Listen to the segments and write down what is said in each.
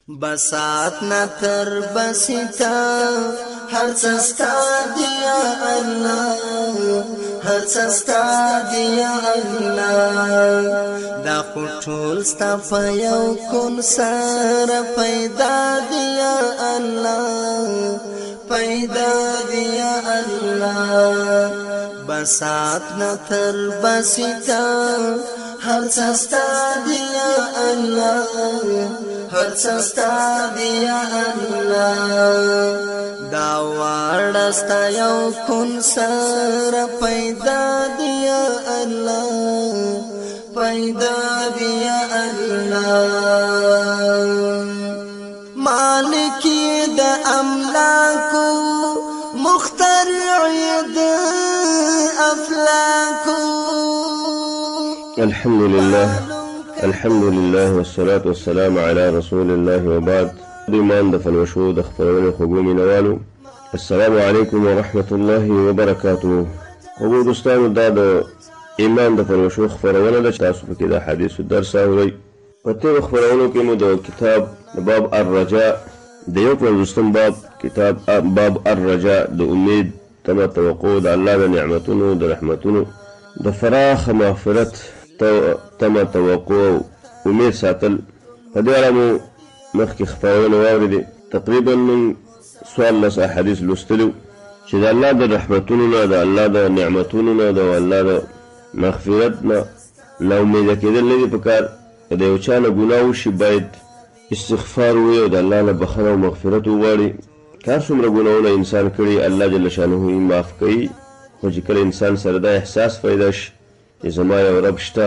بسات نتر بسیتا هر سستا دیا اللہ هر سستا دیا اللہ دا خطول ستا فیو کن سار پیدا دیا اللہ پیدا دیا اللہ بسات نتر بسیتا هر سستا دیا اللہ هر سستا دیا اللہ دا وارستا یو کن سر پیدا دیا اللہ پیدا دیا اللہ مالکی دا املاکو مخترعی دا افلاکو الحمد لله والصلاة والسلام على رسول الله وبعد ایمان د پلوشو د خپرونې خوږو مینوالو السلام علیکم ورحمة الله وبرکاته. خوږو دوستانو دا د ایمان د پلوشو خپرونه ده چې تاسو پکې د حدیثو درس اورئ. په تېرو خپرونو کې مو د کتاب باب الرجاء د یو پنځوسم باب کتاب باب الرجاء د امید تمه توقع د الله د نعمتونو د رحمتونو د فراخ مغفرت تمه توقع امید ساتل په دې اړه مو مخکې خپرونه واورېدې. تقریبا من 14 احادیث لوستلو چې د الله د رحمتونو نه د الله د نعمتونو نه د الله د مغفرت نه نا امیده کېدل نه دي پکار. که د یو چا نه ګناه وشي باید استغفار ووایي او د الله نه بخښنه او مغفرت وغواړي. که هر څومره ګناهونه انسان کړي الله جل شانه یې معاف کوي، خو چې کله انسان سره دا احساس پیدا شي چې زما یو رب شته،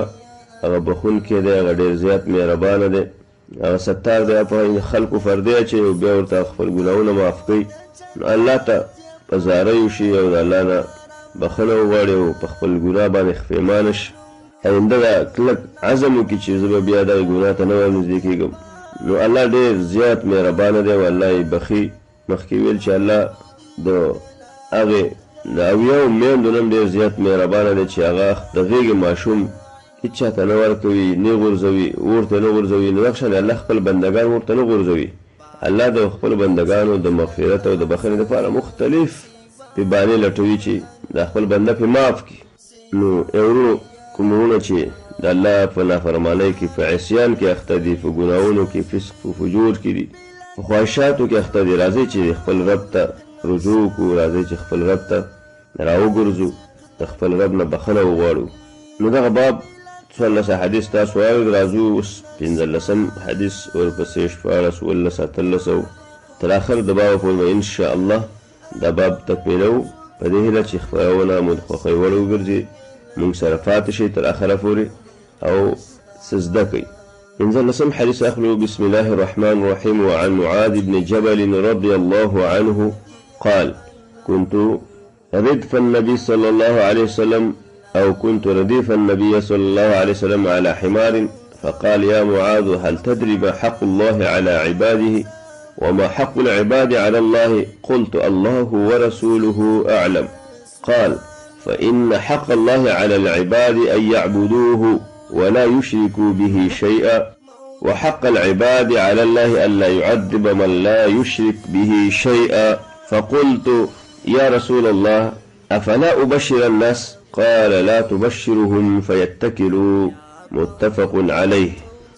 هغه بخونکی دی، هغه ډېر زیات مهربانه دی، هغه ستار دی، په خلکو پردې اچوي او بیا ورته خپل ګناهونه معاف کوي، نو الله ته په زاری وشي او د الله نه بخښنه وغواړي او په خپل ګناه باندې پښیمانه شي. آینده دا کلک عزم وکړي چې زه به بیا دغې ګناه ته نه وایم نږدې کېږم، نو الله ډېر زیات مهربانه دی او الله یې بخي. مخکې ویل چې الله د هغې د اویاو میندو نن ډېر زیات مهربانه دی چې هغه د غېږې ماشوم هېڅ چا ته نه ورکوي، نه غورځوي، اور ته نه غورځوي. نو دغه شان الله خپل بندګان ورته نه غورځوي. الله د خپل بندګانو د مغفرت او د بخښنې دپاره مختلف بهانې لټوي چې د خپل بنده پې معاف کړي. نو یو کومونه چې د الله په نافرمانۍ کې په عصیان کې اخته دي، په ګناهونو کې فسق و فجور کې دي، په خواهشاتو کې اخته دي، راځئ چې خپل رب ته رجوع وکړو، راځئ چې خپل رب ته راوګرځو، د خپل رب نه بخښنه وغواړو. نو دغه باب 14 حدیث تاسو واورئ. راځو اوس 15 حدیث ورپسې 14 15 18 او تر اخر د باب پورې انشاء الله دا باب تکمیلو. په دې هیله چې خپرونه مو د خوښۍ وړ وګرځي، موږ سره پاتې شئ تر اخره پورې او څه زده کړئ. 15 حديث أخلو. بسم الله الرحمن الرحيم. وعن معاذ بن جبل رضي الله عنه قال: كنت ردف النبي صلى الله عليه وسلم أو كنت رديف النبي صلى الله عليه وسلم على حمار فقال: يا معاذ هل تدري ما حق الله على عباده وما حق العباد على الله؟ قلت: الله ورسوله أعلم. قال: فإن حق الله على العباد أن يعبدوه ولا يشركوا به شيئا، وحق العباد على الله ألا يعذب من لا يشرك به شيئا. فقلت: يا رسول الله أفلا أبشر الناس؟ قال: لا تبشرهم فيتكلوا. متفق عليه.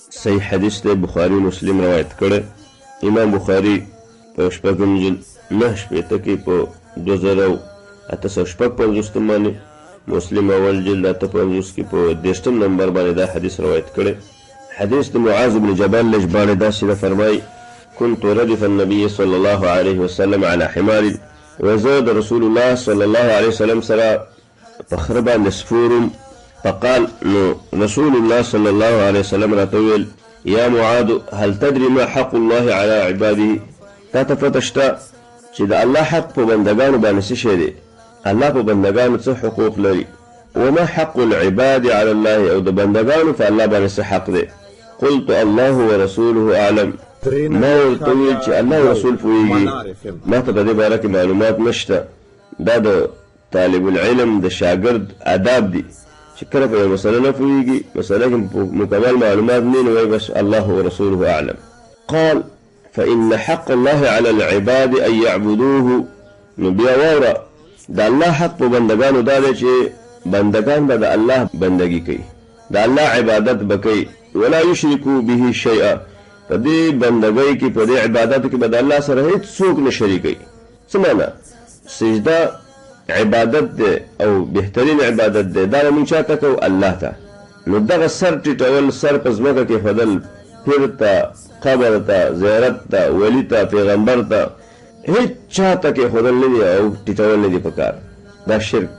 صحیح حدیث دی، بخاری مسلم روایت کړی. امام بخاری په شپږم جلد 9 کې په 2856 باندې، مسلم اول جلد 58 کې په 10 نمبر باندې دا حدیث روایت کړی. حدیث د معاذ بن جبل لجبان داسې ده، فرمایي: كنت ردف النبي صلى الله عليه وسلم على حمار. وزاد رسول الله صلى الله عليه وسلم سرى فخربا نسفور. فقال رسول الله صلى الله عليه وسلم رتويل: يا معاذ هل تدري ما حق الله على عباده؟ تتفتشتا چې د الله حق په بندگانو باندې څه شی دی، الله په بندگانو څه حقوق لري، وما حق العباد على الله، او د بندگانو په الله باندې څه حق دی. قلت: الله ورسوله اعلم. ما ورته ویل چې الله او رسول پوهیږي، ما ته په دې باره کې معلومات نشته. دا د طالب العلم د شاګرد آداب دي چې کله په یوه مسله نه پوهیږي، مسله کې مکمل معلومات نه وي، بس الله ورسوله اعلم. قال: فإن حق الله على العباد أن يعبدوه. نو بیا واوره د الله حق په بندګانو دا دی چې بندګان به د الله بندګي کوي، د الله عبادت به کوي. ولا یشرکو به شیئا، په دې بندګۍ کې په دې عبادت کې به د الله سره هیڅ څوک نه شریکوي. څه معنا؟ سجده عبادت دی او بهترین عبادت دی، دا به موږ چاته کوو؟ الله ته. نو دغه سر ټیټول، سر په ځمکه کېښودل، پیر ته، قبر ته، زیارت ته، ولی ته، پیغمبر ته، هیڅ چاته کېښودل نه دي او ټیټول نه دي پکار. دا شرک.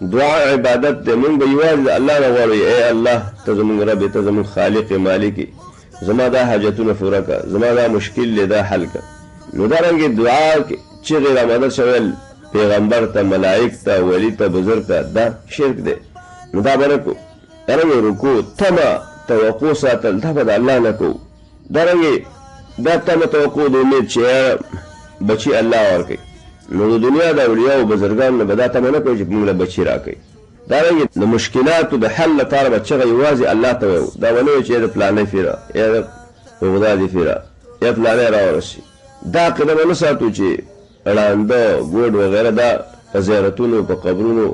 دعا عبادت دی، موږ به یوازې د الله نه غواړو ای الله ته زموږ رب، ته زموږ خالق مالک، زما دا حاجتونه پوره کړه، زما دا مشکل دی دا حل کړه. نو دارنګې دعا چغې رامدد شول پیغمبر ته، ملائک ته، ولی ته، بزرګ ته، دا شرک دی. نو دا به نه کوو. دارنګې رکوع، تمه، توقع ساتل، دا به د الله نه کوو. دارنګې دا تمه، توقع د امید چې بچي الله ورکوي. نو د دنیا د اولیاء او بزرګانو نه به دا تمه نه کوي چې موږ له بچي راکوي. دارنګې د مشکلاتو د حل لپاره به چغه یوازې الله ته وایو. دا به نه وایو چې د فلانی فیره یا د بغدادي فیره یا فلانی راورسي. دا عقیده به نه ساتو چې ړانده، ګوډ وغیره دا په زیارتونو، په قبرونو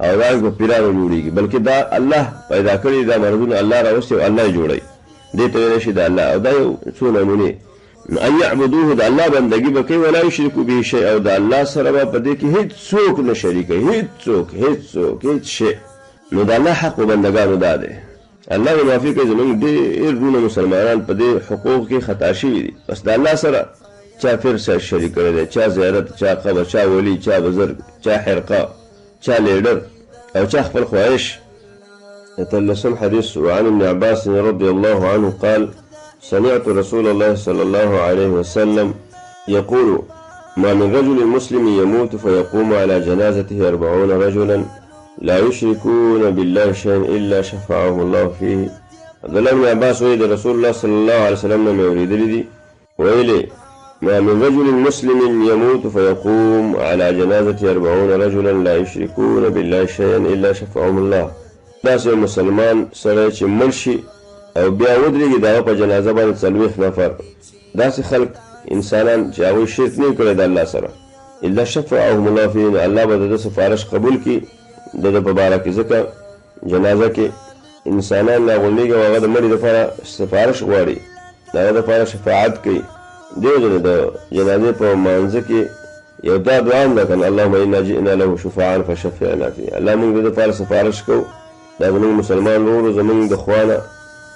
او دارنګې په پیرانو جوړېږي، بلکې دا الله پیدا کړي، دا مرضونه الله راوستي او الله یې جوړوي. دې ته ویلی شي د الله. او دا یو څو نمونې. ان یعبدوه، د الله بندګي به کوي. ولا یشرکو به شیئا، او د الله سره به په دې کې هیڅ څوک نه شریکوي، هیڅ شی. نو د الله حق بندګانو دا دی. الله معافي کوي. زموږ ډېر رونه مسلمانان په دې حقوق کې خطا شوي دي. بس د الله سره چا پیر سره شریک کړی دی، چا زیارت، چا قبر، چا ولی، چا بزرګ، چا حرقه، چا لیډر او چا خپل خواهش. يتلسم حديث وعن ابن عباس رضي الله عنه قال: سمعت رسول الله صلى الله عليه وسلم يقول: ما من رجل مسلم يموت فيقوم على جنازته 40 رجلا لا يشركون بالله شيئا إلا شفعه الله فيه. عبد الله بن عباس ويد رسول الله صلى الله عليه وسلم ما يريد لدي ويلي: ما من رجل مسلم يموت فيقوم على جنازته 40 رجلا لا يشركون بالله شيئا إلا شفعهم الله. داسې مسلمان سره چې مړ شي او بیا ودرېږي د هغه په جنازه باندې 40 نفر داسې خلک انسانان چې هغوی شرک نه کړی د الله سره، الا شفعهم الله فيه، الله به د ده سفارش قبول کړي د ده په باره کې. ځکه جنازه کې انسانان راغونډېږي او هغه د مړي دپاره سفارش غواړي، د هغه دپاره شفاعت کوي. دې وجې د جنازې په مانځه کې یو دا دعا هم ده که اللهم انا جئنا له شفاعا فشفعنا فيه. الله موږ د ده دپاره سفارش کوو. دا زموږ مسلمان ورو، زموږ د خوا نه،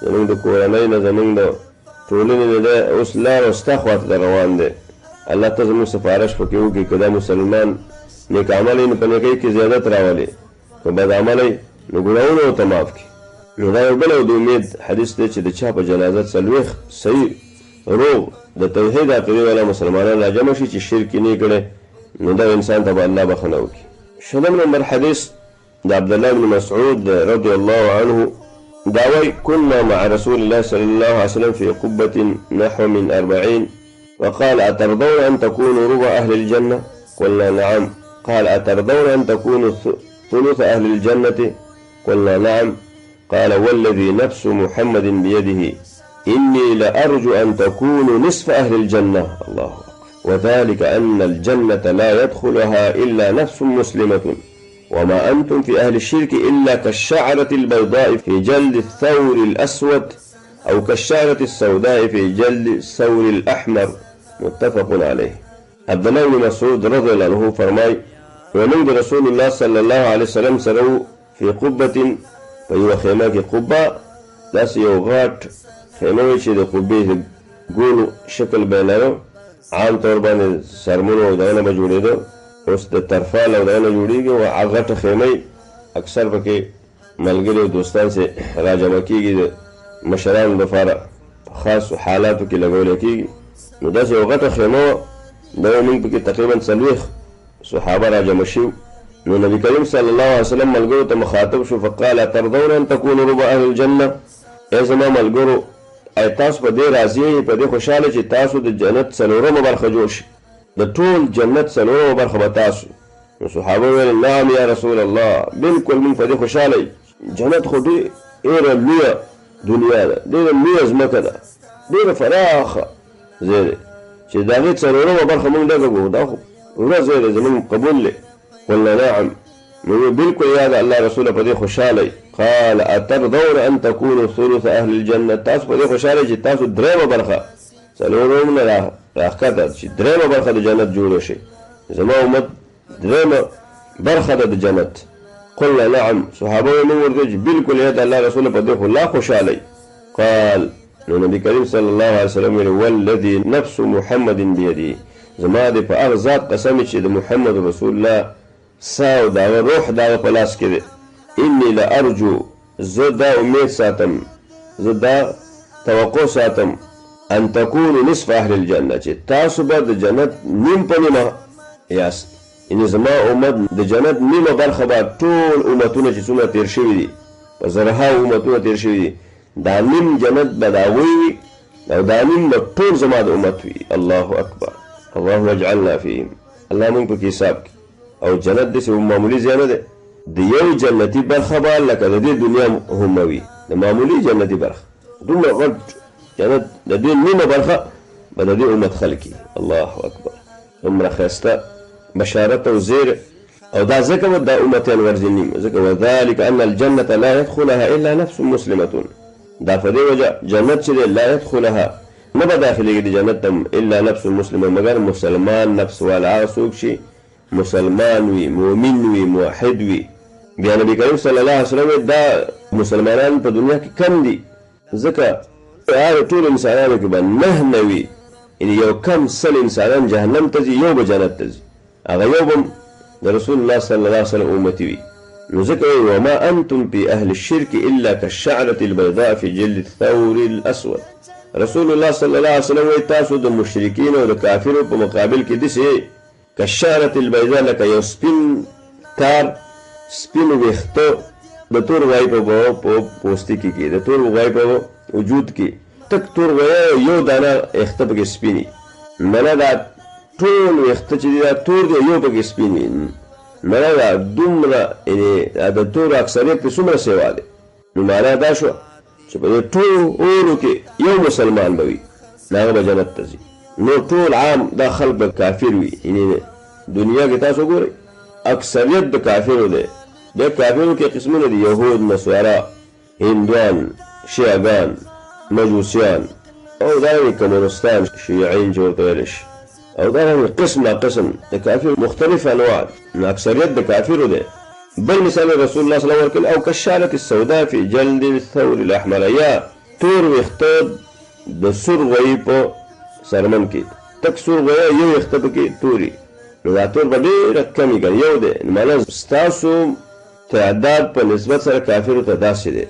زموږ د کورنۍ نه، زموږ د ټولنې نه دی، اوس لاره ستا خواته در روان دی. الله ته زموږ سفارش پکې وکړي. که دا مسلمان نیک عمل یې نو په نیکۍ کې زیادت راولي، که بد عمل یې نو ګناهونه ورته معاف کړي. نو دا یو بل او د امید حدیث دی چې د چا په جنازه 40 صحیح روغ د توحید عقیدې والا مسلمانان راجمع شي چې شرک یې نه کړی، نو دا انسان ته به الله بخښنه وکړي. 7 نمبر حدیث د عبد الله بن مسعود رضي الله عنه داوي: كنا مع رسول الله صلى الله عليه وسلم في قبة نحو من 40 وقال: أترضون أن تكونوا ربع أهل الجنة؟ قلنا نعم. قال: أترضون أن تكونوا ثلث أهل الجنة؟ قلنا نعم. قال: والذي نفس محمد بيده إني لأرجو أن تكونوا نصف أهل الجنة. الله أكبر. وذلك أن الجنة لا يدخلها إلا نفس مسلمة، وما أنتم في أهل الشرك إلا كالشعرة البيضاء في جلد الثور الأسود أو كالشعرة السوداء في جلد الثور الأحمر. متفق عليه. عبد الله بن مسعود رضي الله عنه فرمای: ومن رسول الله صلى الله عليه وسلم سرو في قبة، فيو خیمه کې قبه داسې یو غاټ خیمه وي چې د قبې د ګولو شکل به یې لرو، عام طور باندې سرمونو او دغه نه به جوړېده. اوس د ترفال او دغه نه جوړېږي او هغه غټه خیمه اکثر پکې ملګري او دوستان سره راجمع کېږي، د مشرانو لپاره په خاصو حالاتو کې لګولی کېږي. نو داسې یو غټه خیمه وه، دا موږ پکې تقریبا 40 صحابه راجمع شوي. نو نبی کریم صلی الله علیه وسلم ملګرو ته مخاطب شو، فقال: أترضون أن تكونوا ربع أهل الجنة؟ ای زما ملګرو، ای تاسو په دې راضي یئ، په دې خوشحاله چې تاسو د جنت 4مه برخه جوړ شي، د ټول جنت 4مه برخه به تاسو؟ نو صحابه ویل: نعم یا رسول الله، بالکل موږ په دې خوشحاله یو. جنت خو ډېره لویه دنیا ده، ډېره لویه ځمکه ده، ډېره فراخه ځای دی. چې د هغې څلورمه برخه موږ ډکه کړو دا خو ورځ دی زموږ قبول دی قلنا نعم نو بالکل یا د الله رسوله په دې خوشحاله قال اترضون ان تكونوا ثلث اهل الجنه تاسو په دې خوشحاله چې تاسو درېمه برخه څلورم نه راښکته چې درېمه برخه د جنت جوړه شي زما امت درېمه برخه د جنت قلنا نعم صحابه موږ ورته چې بالکل یا د الله رسوله په دې خو لا خوشحاله قال نو نبی کریم صلی الله علیه وسلم ویل والذي نفس محمد بيده زما د په هغه ذات قسم چې د محمد رسول الله ساو دا روح دا په لاس کې دی انی لارجو زه دا امید ساتم زه دا توقع ساتم ان تكونوا نصف اهل الجنه چې تاسو به د جنت نیم په نیمه یاست یعنې زما امت د جنت نیمه برخه به ټول امتونه چې څومره تېر شوي دي په زرهاو امتونه تېر شوي دي دا نیم جنت به د هغوی وي او دا نیم به ټول زما د امت وي الله اکبر اللهم اجعلنا فیهم الله موږ پکې حساب کړي او جنت داسې معمولي ځای نه دی د یو جنتي برخه به لکه د دې دنیا هم وي د معمولي جنتي برخه دومره غټ جنت د دې نیمه برخه به د دې امت خلک الله اکبر دومره ښایسته بشارت او زیر او دا ځکه به دا امتیان ورځي نیم ځکه وذلك ان الجنه لا يدخلها الا نفس مسلمه دا په دې وجه جنت چې لا يدخلها نه به داخلېږي د جنت ته الا نفس مسلمه مګر مسلمان نفس والا هغه څوک شي مسلمان وي مؤمن وي موحد وي بیا نبی کریم صلی الله علیه وسلم دا مسلمانان په دنیا کې کم دي ځکه هغه ټول انسانانو کې به نه وي یعنې یو کم سل انسانان جهنم ته ځي یو به جنت ته ځي هغه یو به د رسول الله صلی الله علیه وسلم امتي وي نو ځکه وایي وما انتم في اهل الشرك الا كالشعره البيضاء في جلد الثور الاسود رسول الله صلی الله علیه وسلم وایي تاسو د مشرکین او د کافرو په مقابل کې داسې كالشعره البيضاء لکه یو سپین تار سپینو ویښته د تور غوایي په پوستکي کې د تور غوایي په وجود کې تک تور غوایي یو دانه ویښته پکې سپینې منه دا ټول ویښته چې دي دا تور دی یو پکې سپین وي منه دا دومره یعنې د تور اکثریت پرې څومره سیوا دی نو معنا دا شوه چې په دې ټولو کې یو مسلمان به وي نو هغه به جنت ته ځي نو ټول عام دا خلک به کافر وي یعنې دنیا کې تاسو ګورئ اکثریت د کافرو دی د کافرو کې قسمونه دي یهود نصارا هندوان شیعګان مجوسیان او دارنګې کمونستان شیعین چې ورته ویلی شي او دارنګې قسم نا قسم د کافر مختلف انواع نو اکثریت د کافرو دی بل مثال رسول الله صلی الله علیه وسلم او كالشعرة السوداء في جلد الثور الاحمر یا تور ویښته د سور غوایي په سرمن کې تک سور غوایي یو ویښته پکې توري نو دا تور به ډېره کمې کړي یو دی معنا ستاسو تعداد په نسبت سره کافرو ته داسې دی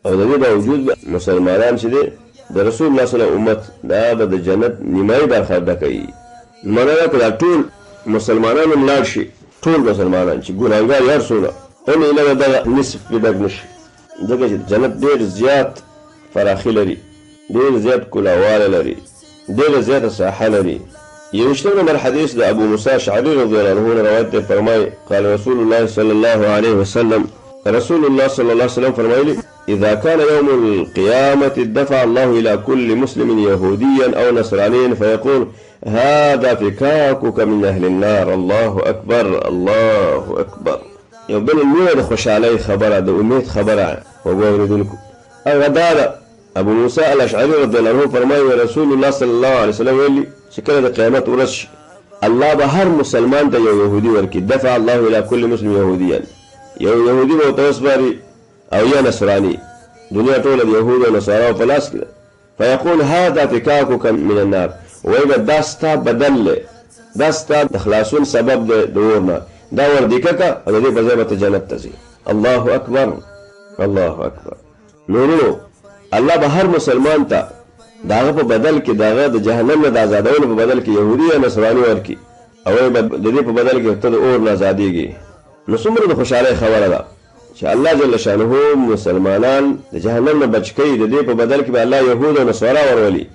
او د دې باوجود مسلمانان چې دی د رسول الله صلی الله علیه وسلم امت دا به د جنت نیمایي برخه ډکوي معنا دا که دا ټول مسلمانان هم لاړ شي ټول مسلمانان چې ګناهګار یې هر څومره هم ایله به دغه نصف کې ډک نه شي ځکه چې جنت ډېر زیات فراخي لري ډېر زیات کلاواله لري ډېره زیاته ساحه لري یوشتم نمبر حدیث د ابو موسی اشعری رضی الله عنه روایت دی فرمایي قال رسول الله صلی الله علیه وسلم رسول الله صلی الله علیه وسلم فرمایلی اذا كان يوم القيامة دفع الله الى كل مسلم يهوديا او نصرانيا فيقول هذا فكاكك من اهل النار الله اكبر الله اكبر یو بل لویه د خوشحالۍ خبره د امید خبره وګورئ او دا ابو موسی الاشعری رضی الله عنه فرمایي رسول الله صلی الله علیه وسلم ویلي چې کله د قیامت ورځ شي الله به هر مسلمان ته یو یهودي ورکړي دفع الله الى كل مسلم یهودیا یو یهودي به ورته وسپاري او یا نصراني دنیا ټوله د یهودو او نصاراو په لاس کې ده فیقول هذا فکاکک من النار وایي به دا ستا بدل دی دا ستا د خلاصون سبب دی د اور نه دا وردیکه که او د دې په ځای به ته جنت ته ځي الله اکبر الله اکبر نو الله به هر مسلمان ته د هغه په بدل کې د هغه د جهنم نه د ازادولو په بدل کې یهودي یا نصراني ورکړي او وایي به د دې په بدل کې ته د اور نه ازادېږي نو څومره د خوشحالۍ خبره ده چې الله جل شانه مسلمانان د جهنم نه بچ کوي د دې په بدل کې به الله یهود او نصارا ورولي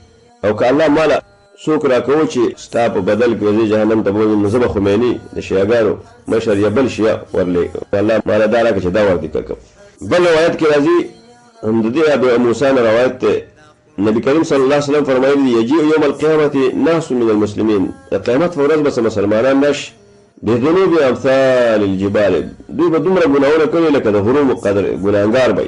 او که الله ماله څوک راکوو چې ستا په بدل کې وځي جهنم ته بوځي نو زه به خمیني د شیعګانو مشر یا بل شیعه ورلیږم الله ماله دا راکړه چې دا وردیکه کوم بل روایت کې راځي هم د دې ابو موسی نه روایت دی نبی کریم صلی الله علیه وسلم فرمایلی یجیء یوم القیامة ناس من المسلمین، د قیامت په ورځ به مسلمانان راشي بذنوب امثال الجبال، دوی به دومره ګناهونه کوي لکه د غرو قدر ګناهګار به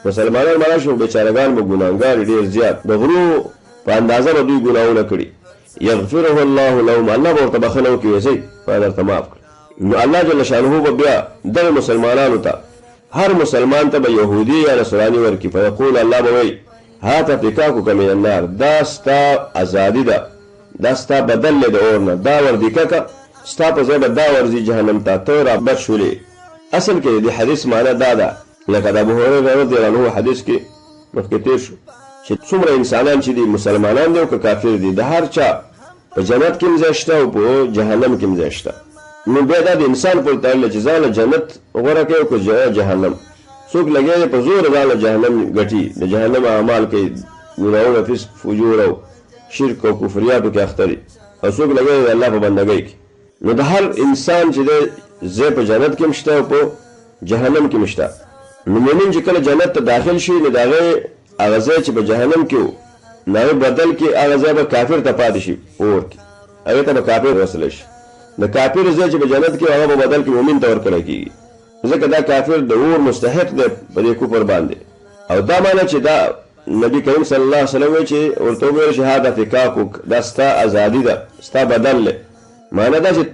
مسلمانان به راشي، بیچارهګان به ګناهګار ډېر زیات د غرو په اندازه به دوی ګناهونه کړي. یغفره الله لهم، الله به ورته بخښنه وکړي ویسئ ما درته معاف کړ. نو الله جل شانه به بیا دغه مسلمانانو ته هر مسلمان ته به یهودي یا نصراني ورکړي. فیقول الله به وایي هاته فکاکک من النار، دا ستا ازادي ده، دا ستا بدل دی د اور نه، دا وردیککه ستا په ځای به دا ورځي جهنم ته، ته رابط شولې. اصل کې د حدیث معنی دا ده لکه د ابوهریره رضی الله عنه حدیث کې مخکې تېر شو چې څومره انسانان چې دي مسلمانان دي او که کافر دي، د هر چا په جنت کې هم ځای شته او په جهنم کې هم ځای شته. نو بیا دا د انسان پورې تړلی چې ځانله جنت غوره کوي او که جهنم. څوک لګیا دی په زور ځانله جهنم ګټي، د جهنم اعمال کوي، ګناهونه فسق فجور او شرک او کفریاتو کې اخته دي، او څوک لګیا دی د الله په بندګۍ کې. نو د هر انسان چې دی ځای په جنت کې هم شته او په جهنم کې هم شته. نو مؤمن چې کله جنت ته داخل شي نو د هغې هغه ځای چې په جهنم کې و نو هغې بدل کې هغه ځای به کافر ته پاتې شي، اور کې هغې ته به کافر وصلی شي. د کافر ځای چې په جنت کې هغه به بدل کې مؤمن ته ورکړی کېږي، ځکه دا کافر د اور مستحق دی په دې کفر باندې. او دا معنی چې دا نبی کریم صلی الله علیه وسلم وایي چې ورته وویل شي هذا فکاکک، دا ستا ازادي ده، ستا بدل دی. معنی دا چې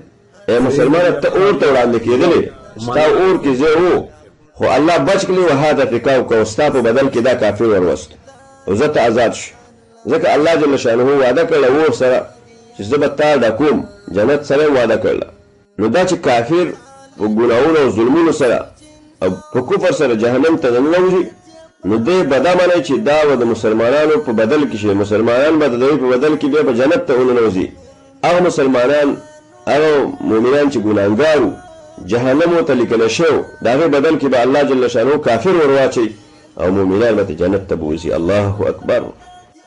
مسلمانه ته اور ته وړاندې کېدلې، ستا اور کې ځای و خو الله بچ کړي، وهذا فکاکک، او ستا په بدل کې دا کافر وروست او زه ته آزاد شو. ځکه الله جل شانه وعده کړله اور سره چې زه به تا ډکوم، جنت سره وعده کړله. نو دا چې کافر په ګناهونو او ظلمونو سره او په کفر سره جهنم ته ننوځي، نو دی به دا منی چې دا به د مسلمانانو په بدل کې شي، مسلمانان به د دوی په بدل کې بیا به جنت ته وننوځي. هغه مسلمانان هغه مؤمنان چې ګناهګار وو جهنم ورته لیکلی شوی، د هغې بدل کې به الله جل شانه کافر ور واچوي او مؤمنان به جنت ته بوځي. الله اکبر.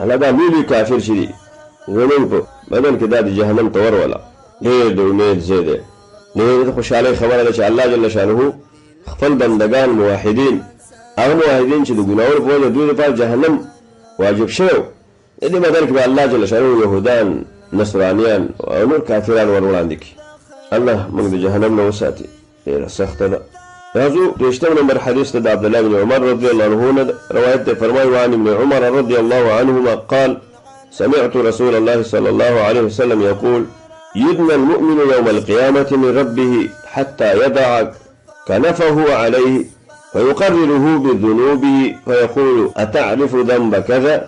الله دا لوی لوی کافر چې دي زموږ په بدل کې دا د جهنم ته ورولله، ډېر د امید ځای دی. ډېر د خوشحالۍ خبره ده چې الله جل شانه خپل بندګان موحدین، هغه موحدین چې د ګناهونو په وجه دوی لپاره جهنم واجب شوی، د دې بدل کې به الله جل شانه یهودان، نصرانیان او نور کافران ور وړاندې کړي. الله موږ د جهنم نه وساتي، ډېره سخته ده. راځو 23 نمبر حدیث ته د عبدالله بن عمر رضی الله عنه روایت دی. فرمایي وعن ابن عمر رضی الله عنهما قال سمعت رسول الله صلى الله عليه وسلم يقول يدنى المؤمن يوم القيامة من ربه حتى يضع كنفه عليه فيقرره بذنوبه فيقول أتعرف ذنب كذا؟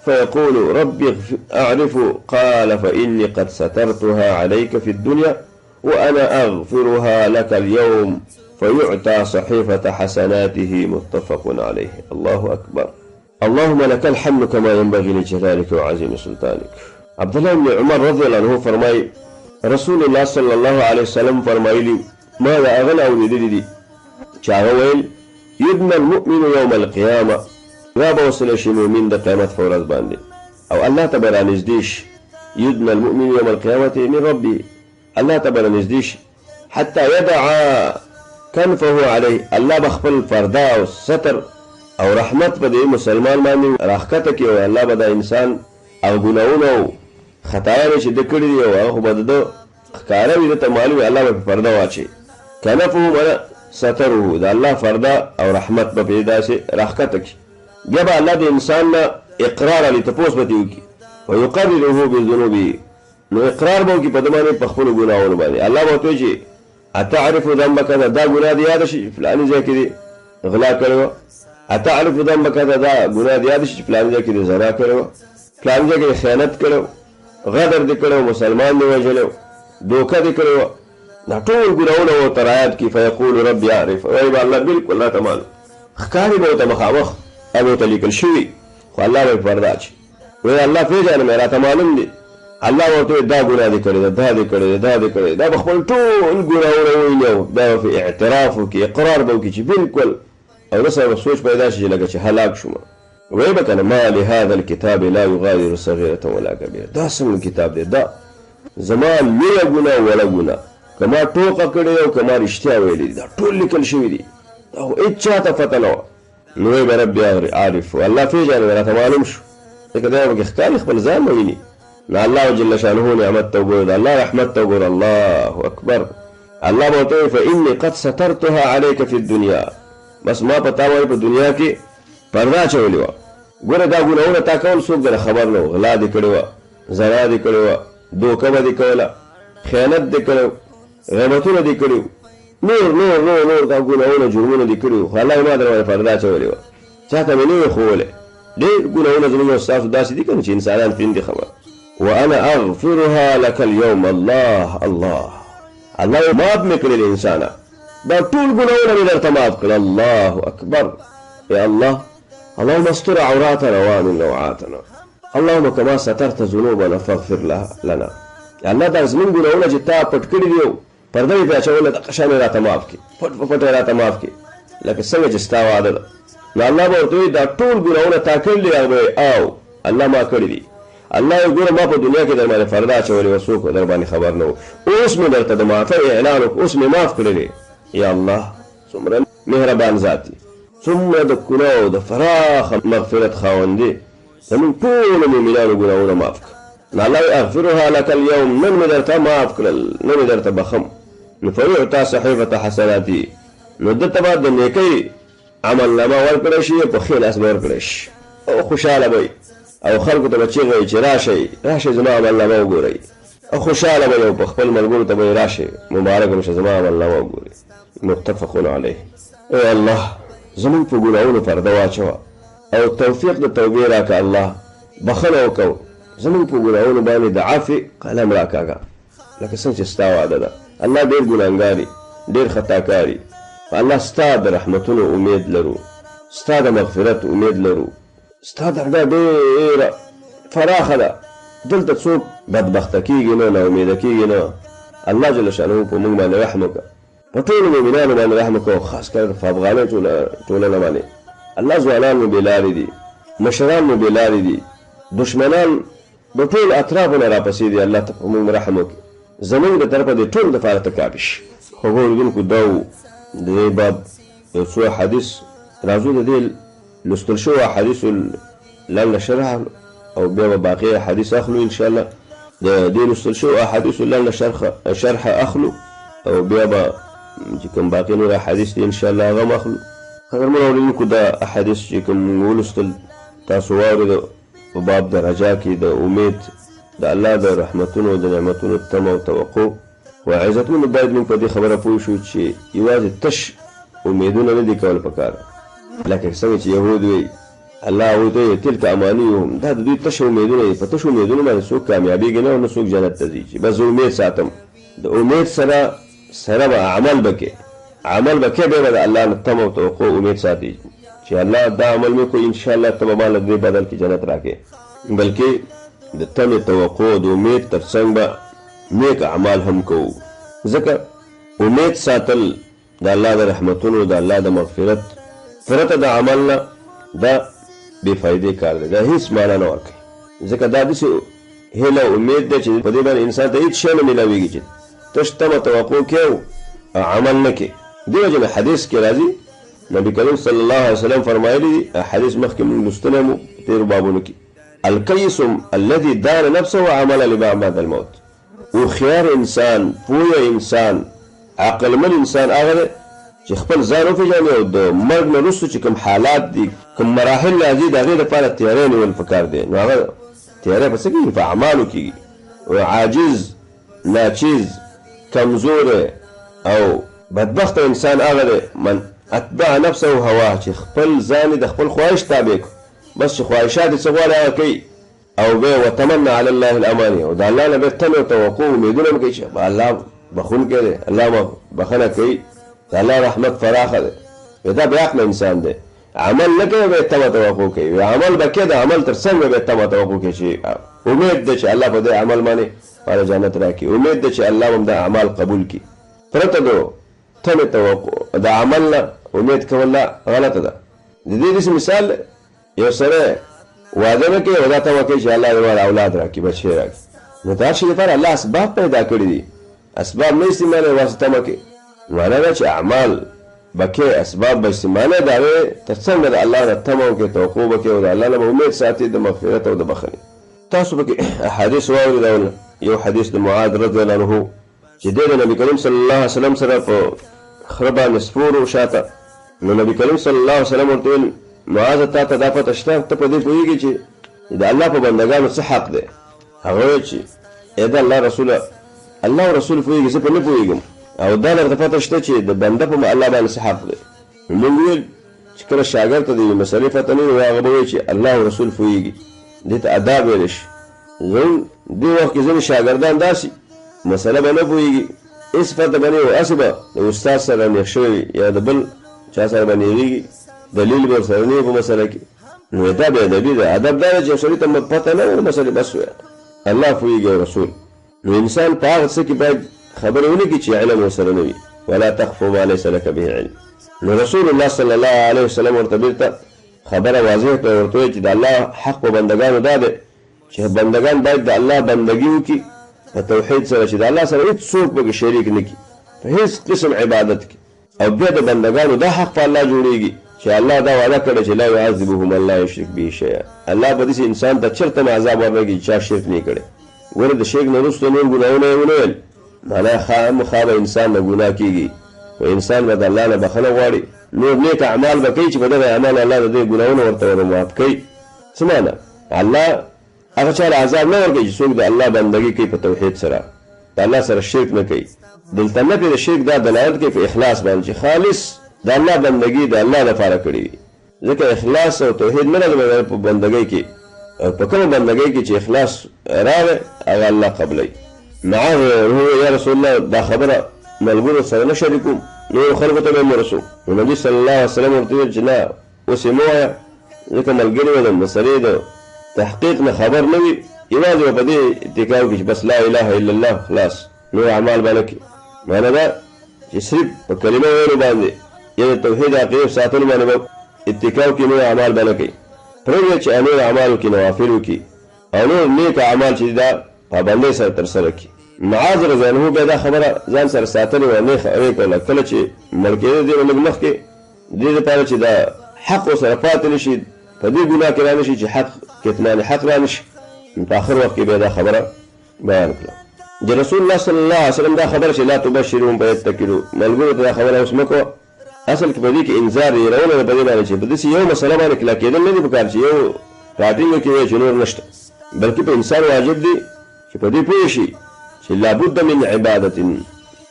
فيقول ربي أعرف. قال فإني قد سترتها عليك في الدنيا وأنا أغفرها لك اليوم. فيعطى صحيفة حسناته. متفق عليه. الله أكبر. اللهم لك الحمد كما ينبغي لجلالك وعظيم سلطانك. عبد الله بن عمر رضي الله عنه فرمای رسول الله صلی الله علیه وسلم فرمایلی ما دا اغل اوریدلی دی چې هغه ویل یدن المؤمن یوم القیامه، را به وصله شي مؤمن د قیامت په ورځ باندې او الله ته به رانږدې شي. یدن المؤمن یوم القیامة من ربه، الله ته به رانږدې شي حتی یدع کنفه علیه، الله به خپل پرده او ستر او رحمت به د مسلمان باندې راښکته کړي او الله به د انسان او ګناهونه او خطاياوې چې ده کړي دي او هغه خو به د ده ښکاره وي، ده ته معلوم وي، الله به په پرده واچوي. کنفه معنه ستره، د الله پرده او رحمت به پرې داسې راښکته کړي. بیا به الله د انسان نه اقرار علي تپوس به ترې وکړي ویقرره بذنوبه، نو اقرار به وکړي په ده باندې په خپلو ګناهونو باندې. الله به ورته وایي چې اتعرف ذنب کذا، دا ګناه دې یاده شي فلاني ځای کې دې غلا کړې وه. اتعرف ذنب کذا، دا ګناه دې یاده شي چې فلاني ځای کې دې زنا کړې وه، فلاني ځای کې دې خیانت کړی و، غدر دې کړی و، مسلمان دې وژلی و، دوکه دې کړې وه، دا ټول ګناهونه ورته رایاد کړي. فیقول ربي اعرف، وایي به الله بلکل الله ته معلوم، ښکاري به ورته مخامخ او ورته لیکل شوي، خو الله به یې پرده اچي. وایي الله پېژنم، راته معلوم دي. الله ورته وایي دا ګناه دې کړې ده، دا دې کړې ده، دا دې کړې ده، دا به خپل ټول ګناهونه وویلي او دا به اعتراف وکړي، اقرار به وکړي چې بلکل، او داسې به سوچ پیدا شي لکه چې هلاک شوم. وایي به که نه ما لهذا الکتاب لا یغادر صغیرة ولا کبیرة، دا څنګه کتاب دی، دا زما لویه ګناه وړه ګناه، که ما ټوکه کړې او که ما رښتیا ویلي دي، دا ټول لیکل شوي دي، دا خو هېڅ چا ته پته نه وه. نو وایي به ربي عارف، الله پېژنم، راته معلوم شو. ځکه دی به پکې ښکاري خپل ځان به ویني. نو الله جل شانه نعمت ته وګوره، د الله رحمت ته وګوره. الله اکبر. الله به ورته وایي فإني قد سترتها عليك في الدنيا، بس ما په تا باندې په دنیا کې پرده اچولې وه. ګوره دا ګناهونه تا کول څوک درنه خبر نه و. غلا دې کړې وه، زنا دې کړې وه، دوکه به دې کوله، خیانت دې کړی، غیبتونه دې کړي، نور دا ګناهونه جرمونه دې کړي وو، خو الله یې ما درباندې پرده اچولې وه، چا ته مې نه وې ښوولې. ډېر ګناهونه زموږ او ستاسو داسې دي که نه چې انسانان پرې نه دي خبر. وانا اغفرها لك اليوم. الله الله الله معاف مې کړې انسانه، دا ټول ګناهونه مې درته معاف کړل. الله اکبر. یا الله اللهم استر عوراتنا وامن روعاتنا، اللهم كما سترت ذنوبنا فاغفر لنا. الله دا زمونږ ګناهونه چې تا پټ کړي دي او پرده یې پرې اچوله، دغه شان یې راته معاف کړي، پټ په پټه یې راته معاف کړي، لکه څنګه چې ستا وعده ده. نو الله به ورته وایي دا ټول ګناهونه تا کړي دي، هغه به او الله ما کړي دي. الله یې ګوره ما په دنیا کې در باندې پرده اچولې وه، څوک در باندې خبر نه و، اوس مې درته د معافۍ اعلان وکړ، اوس مې معاف کړی دی. یا الله څومره مهربان ذات دی، څومره د ګناه او د فراخه مغفرت خاوند دی، زموږ ټولو مؤمنانو ګناهونه معاف کړه. نو الله اغفرها لك اليوم، نن مې درته معاف کړل، نن مې درته بخم. نو فیعطى صحیفة حسناتي، نو دته به د نیکۍ عملنامه ورکړی شي، په ښې لاس به ورکړی شي، او خوشحاله به او خلکو ته به چیغه وایي چې راشئ زما عملنامه وګورئ، او خوشحاله به او په خپل ملګرو ته به یې راشئ مبارک مشه زما عملنامه وګورئ. متفقون علیه. ای الله زموږ په ګناهونو پرده واچوه او توفیق د توبې راکړه. الله بخښنه وکړو، زموږ په ګناهونو باندې د عفو قلم راکاږه، لکه څنګه چې ستا وعده ده. الله ډېر ګناهګار ډېر خطاکار، الله ستا د رحمتونو امید لرو، ستا د مغفرت امید لرو، ستا درګاه ډېره فراخه ده، دلته څوک بدبخته کېږي نه، ناامیده کېږي نه. الله جل شانه په موږ باندې رحم وکړه، په ټولو مؤمنانو باندې رحم وکړه، خاص کر په افغانۍ ټولنه باندې. الله ځوانان مو بېلارې دي، مشران مو بېلارې دي، دشمنان د ټول اطرافو نه راپسې دي. الله ته په موږ رحم وکړي، زموږ د طرفه د ټول دپاره ته کافي شي. خو اورېدونکو دا و د دې باب یو څو احادیث، راځو د دې لوستل شوو احادیثو لنډه شرح او بیا به باقي احادیث اخلو انشاءالله. د دې لوستل شوو احادیثو لنډه شرح اخلو او بیا به چې کوم باقي نور احادیث دي انشاءالله هغه هم اخلو. قدرمنو اورېدونکو دا احادیث چې کوم موږ ولوستل تاسو واورېدو په باب د رجا کې د امید د الله د رحمتونو د نعمتونو تمه او توقع و عزتونو. باید موږ په دې خبره پوه شو چې یوازې تش امیدونه نه دي کول پکار، لکه څنګه چې یهود وایي الله هغوی ته وایي تلک امانیهم، دا د دوی تش امیدونه دي. په تش امیدونو باندې څوک کامیابېږي نه او نه څوک جنت ته ځي، چې بس امید ساتم. د امید سره به عمل بکې، عمل بکې بیا به د الله نه تمه او توقع امید ساتي چې الله دا عمل مې کوي انشاءالله ته به ماله دې بدل کې جنت راکې. بلکې د تمې توقع د امید تر څنګ به نیک اعمال هم کوو، ځکه امید ساتل د الله د رحمتونو د الله د مغفرت پرته د عمل نه دا بې فایدې کار دی، دا هیڅ معنا نه ورکوي. ځکه دا داسې هیله او امید دی چې په دې باندې انسان ته هیڅ شی نه میلاویږي چې تش تمه توقع کوي او عمل نه کوي. دې وجه نه حدیث کې راځي نبی کریم صلی الله علیه وسلم فرمایلی دي، حدیث مخکې موږ لوستلی مو تېرو بابونو کې، الکیس الذي دان نفسه وعمل لما بعد الموت. هوښیار انسان، پوهه انسان، عقلمن انسان هغه دی چې خپل ځان وپېژني او د مرګ نه وروسته چې کوم حالات دي، کوم مراحل راځي د هغې دپاره تیاری نیول پکار دی. نو هغه تیاری په څه کېږي؟ په اعمالو کېږي. عاجز، ناچیز، کمزوری او بدبخته انسان هغه دی من اتبع نفسه هواه، چې خپل ځان د خپل خواهش تابع کړو، بس چې خواهشات یې څه غواړي هغه کوي، او بیا وتمنى علی الله الاماني، او د الله نه بیا تمې او توقع امیدونه هم کوي چې الله بخونکی دی، الله بخښنه کوي، د الله رحمت فراخه دی. دا بې عقله انسان دی، عمل نه کوي بیا تمه توقع کوي، عمل به کوي د عمل تر څنګ بیا تمه توقع کوي چې امید دی چې الله په دې عمل باندې ماله جنت راکړي، امید دی چې الله هم دا اعمال قبول کړي. پرته د تمې توقع د عمل نه امید کول غلطه ده. د دې داسې مثال یو سره وعده نه کوي او دا تمه کوي چې الله دې ماله اولاد راکړي، بچی راکړي. نو دا شي لپاره الله اسباب پیدا کړي دي، اسباب نه استعمالوي واسطه تمه کوي. معنا دا چې اعمال بکې اسباب به استعماله د هغې تر څنګه د الله نه تمه وکړې توقع به کوې او د الله نه به امید ساتي د مغفرت او د بخښنې. تاسو پکې احادیث واورېدل. یو حدیث د معاذ رضی الله عنه چې دی د نبي کریم صلی الله علیه وسلم سره په خره باندې سپور و شاته، نو نبي کریم صلی الله علیه وسلم ورته ویل معاذ تا ته دا پته شته ته په دې پوهېږې چې د الله په بندګانو څه حق دی؟ هغه ویل چې ای د الله رسوله الله او رسول پوهېږي زه په نه پوهېږم او دا درته پته شته چې د بنده په الله باندې څه حق دی؟ موږ ویل چې کله شاګرد ته د یوې مسلې پته نه وي نو هغه به وایي چې الله او رسول پوهېږي، دې ته اداب ویلی شي. زموږ دې وخت کې ځینې شاګردان داسې مسله به نه پوهېږي، هېڅ پته به نه وي، هسې به د استاد سره نېغ شوی وي یا د بل چا سره به نېغېږي، دلیل به ورسره نه وي په مسله کې. نو دا بې ادبي ده. ادب دا ده چې یو سړي ته پته نه وي مسلې بس وایه الله پوهېږي او رسول. نو انسان په هغه څه کې باید خبرې ونه کړي چې علم ورسره نه وي. ولا تخف ما ليس لك به علم. نو رسول الله صلی الله علیه وسلم ورته بېرته خبره واضح کړه، ورته وایي چې د الله حق په بندګانو دا دی چې بندګان باید د الله بندګي وکړي په توحید سره، چې د الله سره هېڅ څوک پکې شریک نه کړي په هېڅ قسم عبادت کې. او بیا د بندګانو دا حق په الله جوړېږي چې الله دا وعده کړې چې لا يعذبه من لا يشرك به شیئا. الله به داسې انسان ته چېرته هم عذاب ورنکړي چې چا شرک نه یې کړی. ولې د شرک نه وروسته نور ګناهونه یې ونه ویل، معنی خامخا به انسان نه ګناه کېږي او انسان به د الله نه بخښنه غواړي، نور نیک اعمال به کوي چې په دغه اعمال الله د دې ګناهونه ورته ورمعاف کوي. څه معنی؟ الله هغه چا له عذاب نه ورکوي چې څوک د الله بندګي کوي په توحید سره، د الله سره شرک نه کوي. دلته نه د شرک دا دلالت کوي په اخلاص باندې چې خالص د الله بندګي د الله لپاره کړې وي. ځکه اخلاص او توحید نه راغلی په بندګۍ کې، او په کومه بندګۍ کې چې اخلاص راغی هغه الله قبلوي. معاذ هو یا رسول الله دا خبره ملګرو سره نه شریکوم، نورو خلکو ته به مې ورسوم. نو نبي صلی الله علیه وسلم ورته ویل چې نه اوس یې مه وایه، ځکه ملګري به د مسلې د تحقیق نه خبر نه وي، یوازې به په دې اتکا وکړي چې بس لا اله الا الله خلاص، نور اعمال به نه کړي. معنی دا چې صرف په کلمه ویلو باندې یا د توحید عقیدې په ساتلو باندې به اتکا وکړي، نور اعمال به نه کوي. پرېږدئ چې نور اعمال وکړي، نوافل وکړي او نور نیک اعمال چې دا پابندۍ سره ترسره کړي. معاذ رضی الله عنه بیا دا خبره ځان سره ساتلې وه، نه یې کوله. کله چې مړ کېده دې نه لږ مخکې دې دپاره چې دا حق ورسره پاتې نه شي، په دې ګناه کې را نه شي چې حق کتمان حق را نه شي. په آخر وخت کې بیا دا خبره بیان کړه. د رسول الله صلی الله علیه وسلم دا خبره چې لا تبشرهم فیتکلوا، ملګرو ته دا خبره اوس مه کوه. اصل کې په دې کې انذار یېرونه ده په دې باندې چې په داسې یو مسله باندې کلکېدل نه دي پکار چې یو ټاټینګ کې وایي چې نور نشته، بلکې په انسان واجب دی چې په دې پوه شي چې لابد من عبادت.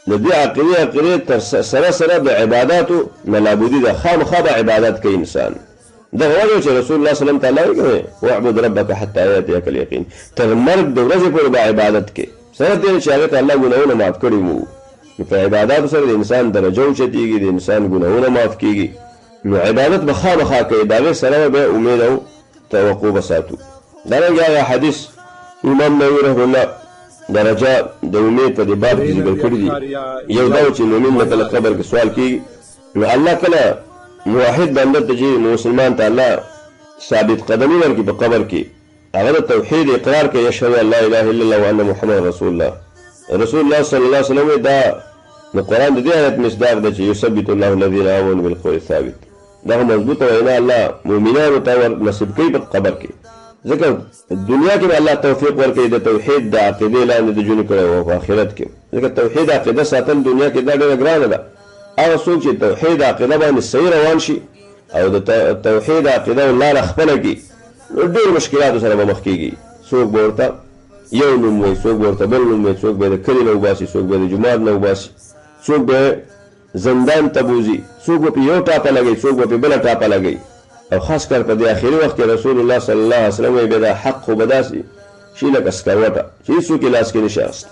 د دې عقیدې سره سره د عباداتو نه لابودي ده، خامخا به عبادت کوي انسان. دغه وجه چې رسول الله صلی الله علیه وسلم وایي واعبد ربک حتی یأتیک الیقین، تر مرګ د ورځې پورې به عبادت کوي. سره دې چې هغه ته الله ګناهونه معاف کړي وو. نو په عباداتو سره د انسان درجه اوچتېږي، د انسان ګناهونه معاف کېږي. نو عبادت به خامخا کوي، د هغې سره به امید او توقع به ساتو. دارنګه هغه حدیث امام نووي رحمه الله درجه د امید په دې باب کې ذکر کړي دي. یو دا چې مؤمن نه کله قبر کې سوال کېږي، نو الله کله موحد بنده ته چې مسلمان ته الله ثابت قدمي ورکړي په قبر کې، هغه د توحید اقرار کوي، اشهد ان لا اله الا الله وان محمد رسول الله. رسول الله صلی الله علیه وسلم دا د قرآن د دې آیت مصداق ده چې یثبت الله الذین آمنوا بالقول الثابت. دغه مضبوطه وینا الله مؤمنانو ته ور نصیب کوي په قبر کې. ځکه دنیا کې الله توفیق ورکوي د توحید د عقیدې لاندې د ژوند کړو او په آخرت کې. ځکه توحید عقیده ساتل دنیا کې دا ډېره ګرانه ده. هغه څوک چې توحید عقیده باندې صحیح روان شي او د توحید عقیده لاره خپله کړي، نو ډېر مشکلاتو سره به مخ کېږي. څوک به ورته یو نوم وایي، څوک به ورته بل نوم وایي، څوک به د کلي نه وباسي، څوک به د جومات نه وباسي، څوک به زندان ته بوځي، څوک به په یو ټاپه لګوي، څوک به په بله ټاپه لګوي. او خاص کر په دې آخري وخت کې رسول الله صلی الله علیه وسلم وایي بیا دا حق خو به داسې شي لکه سکروټه چې هېڅوک یې لاس کې نشي اخیستی.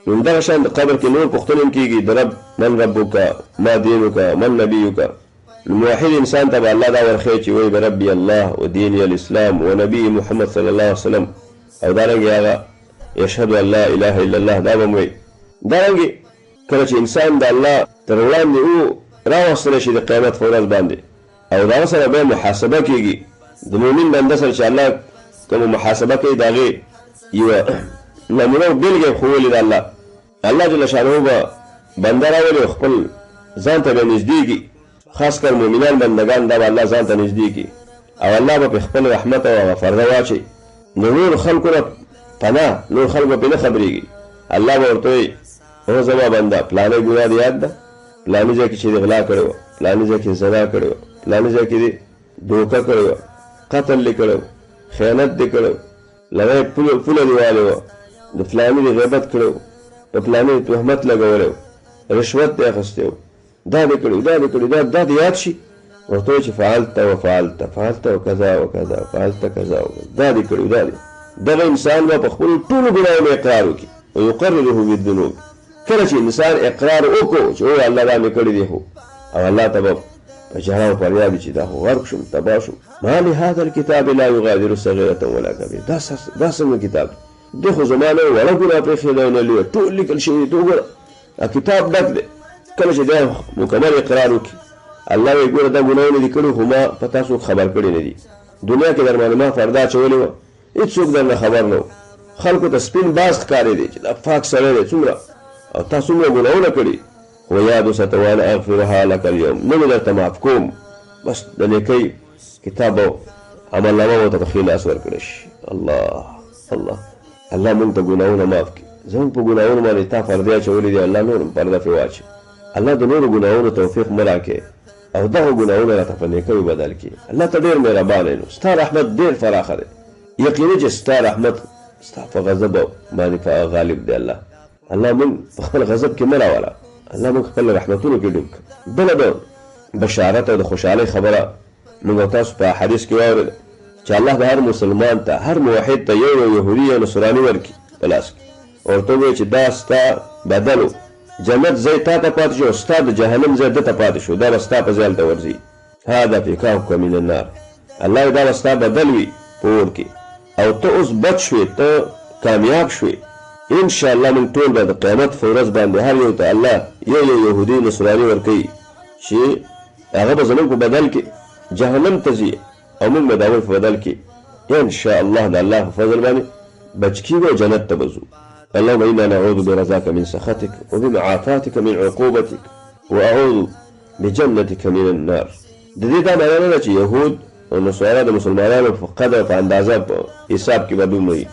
نو همدغه شان د قبر کې نور پوښتنې هم کېږي، د رب من ربک، ما دینک، من نبیک. نو موحد انسان ته به الله دا ورښیي چې وایي بربي الله و دیني الاسلام و نبي محمد صلی الله علیه وسلم. او دارنګې هغه یشهد ان لا اله الا الله دا به م وایي. دارنګې کله چې انسان د الله تر وړاندې راوستلی شي د قیامت په ورځ باندې، او د هغه سره بیا محاسبه کېږي. د مؤمن بنده سره چې الله کومه محاسبه کوي د هغې یوه نمونه بېلګه یې ښوولې ده. الله جل شانه به بنده راولي او خپل ځان ته به نږدې کړي خاص کر مؤمنان بندگان دا به الله ځان ته نږدې کړي او الله به په خپل رحمت او هغه فرضه واچوي نو نور خلکو نه پناه نور خلک به پرې نه خبرېږي الله به ورته وایي او زما بنده پلانې ګناه دې یاد ده پلانې ځای کې چې دې غلا کړې وه پلانې ځای کې زنا کړې وه پلانې ځای کې دې دوکه کړې وه قتل دې کړی وه خیانت دې کړی وه لغې پوله دې والې وه د فلاني دې غیبت کړی وه د فلاني دې تهمت لګولی وه رشوت دې اخیستی وه دا دې کړي دا دې کړي دا دې یاد شي ورته وایي چې فعلت وکذا وکذا فعلت کذا دا دې کړي دا دې دغه انسان به په خپلو ټولو ګناهونو اقرار وکړي ویقرره بالذنوب کله چې انسان اقرار وکړو چې او الله دا مې کړي دی خو او الله ته به په ژړا او فریاد وي چې دا خو غرق شوم تباه شوم ما لهذا الکتاب لا یغادر صغیرة ولا کبیرة دا څنګه کتاب دی خو زما نه وړه ګناه پرېښې ده نه لویه ټول لیکل شوي ته وګوره کتاب ډک دی کله چې دا مکمل اقرار وکړي الله وایي ګوره دا ګناهونه دي کړي خو ما په تاسو خبر کړي نه دي دنیا کې در باندې ما پرده اچولې وه هېڅوک درنه خبر نه و خلکو ته سپین باز ښکارېدی چې دا پاک سړی دی څومره او تا څومره ګناهونه کړي خو یاد وساته وانا اغفرها لک اليوم نه مې درته معاف کوم بس د نیکۍ کتاب او عملنامه به ورته په ښي لاس ورکړی شي الله موږ ته ګناهونه معاف کړي زموږ په ګناهونو باندې تا پردې اچولې دي الله نور هم پرده پرې واچوي الله د نورو ګناهونو توفیق مه راکړي او دغه ګناهونه راته په نیکیو بدل کړي الله ته ډېر مهربان دی نو ستا رحمت ډېر فراخه دی یقیني چې ستا رحمت ستا په غضب باندې غالب دی الله موږ په خپل غضب کې مه راوله الله موږ خپل رحمتونو کې ډوب کړه بله د بشارت او د خوشحالۍ خبره موږ او تاسو په حدیث کې واورېده چې الله به هر مسلمان ته هر موحد ته یو یهودي یا نصراني ورکړي په لاس کې ورته ووایي چې دا ستا بدل و جنت ځای تا ته پاتې شو او ستا د جهنم ځای ده ته پاتې شو دا به ستا په ځای هلته ورځي هذا فکاکک من النار الله دا به ستا بدل وي په اور کې او ته اوس بچ شوې ته کامیاب شوې انشاءالله موږ ټول به د قیامت په ورځ باندې هر یو ته الله یو یهودي نصراني ورکوي چې هغه به زموږ په بدل کې جهنم ته ځي او موږ به د هغوی په بدل کې انشاءالله د الله په فضل باندې بچ کېږو او جنت ته به ځو اللهم إنا نعوذ برضاك من سخطك وبمعافاتك من عقوبتك وأعوذ بجنتك من النار د دې دا معنی نه ده چې یهود او نصارا د مسلمانانو په قدر په اندازه په حساب کې به دومره وي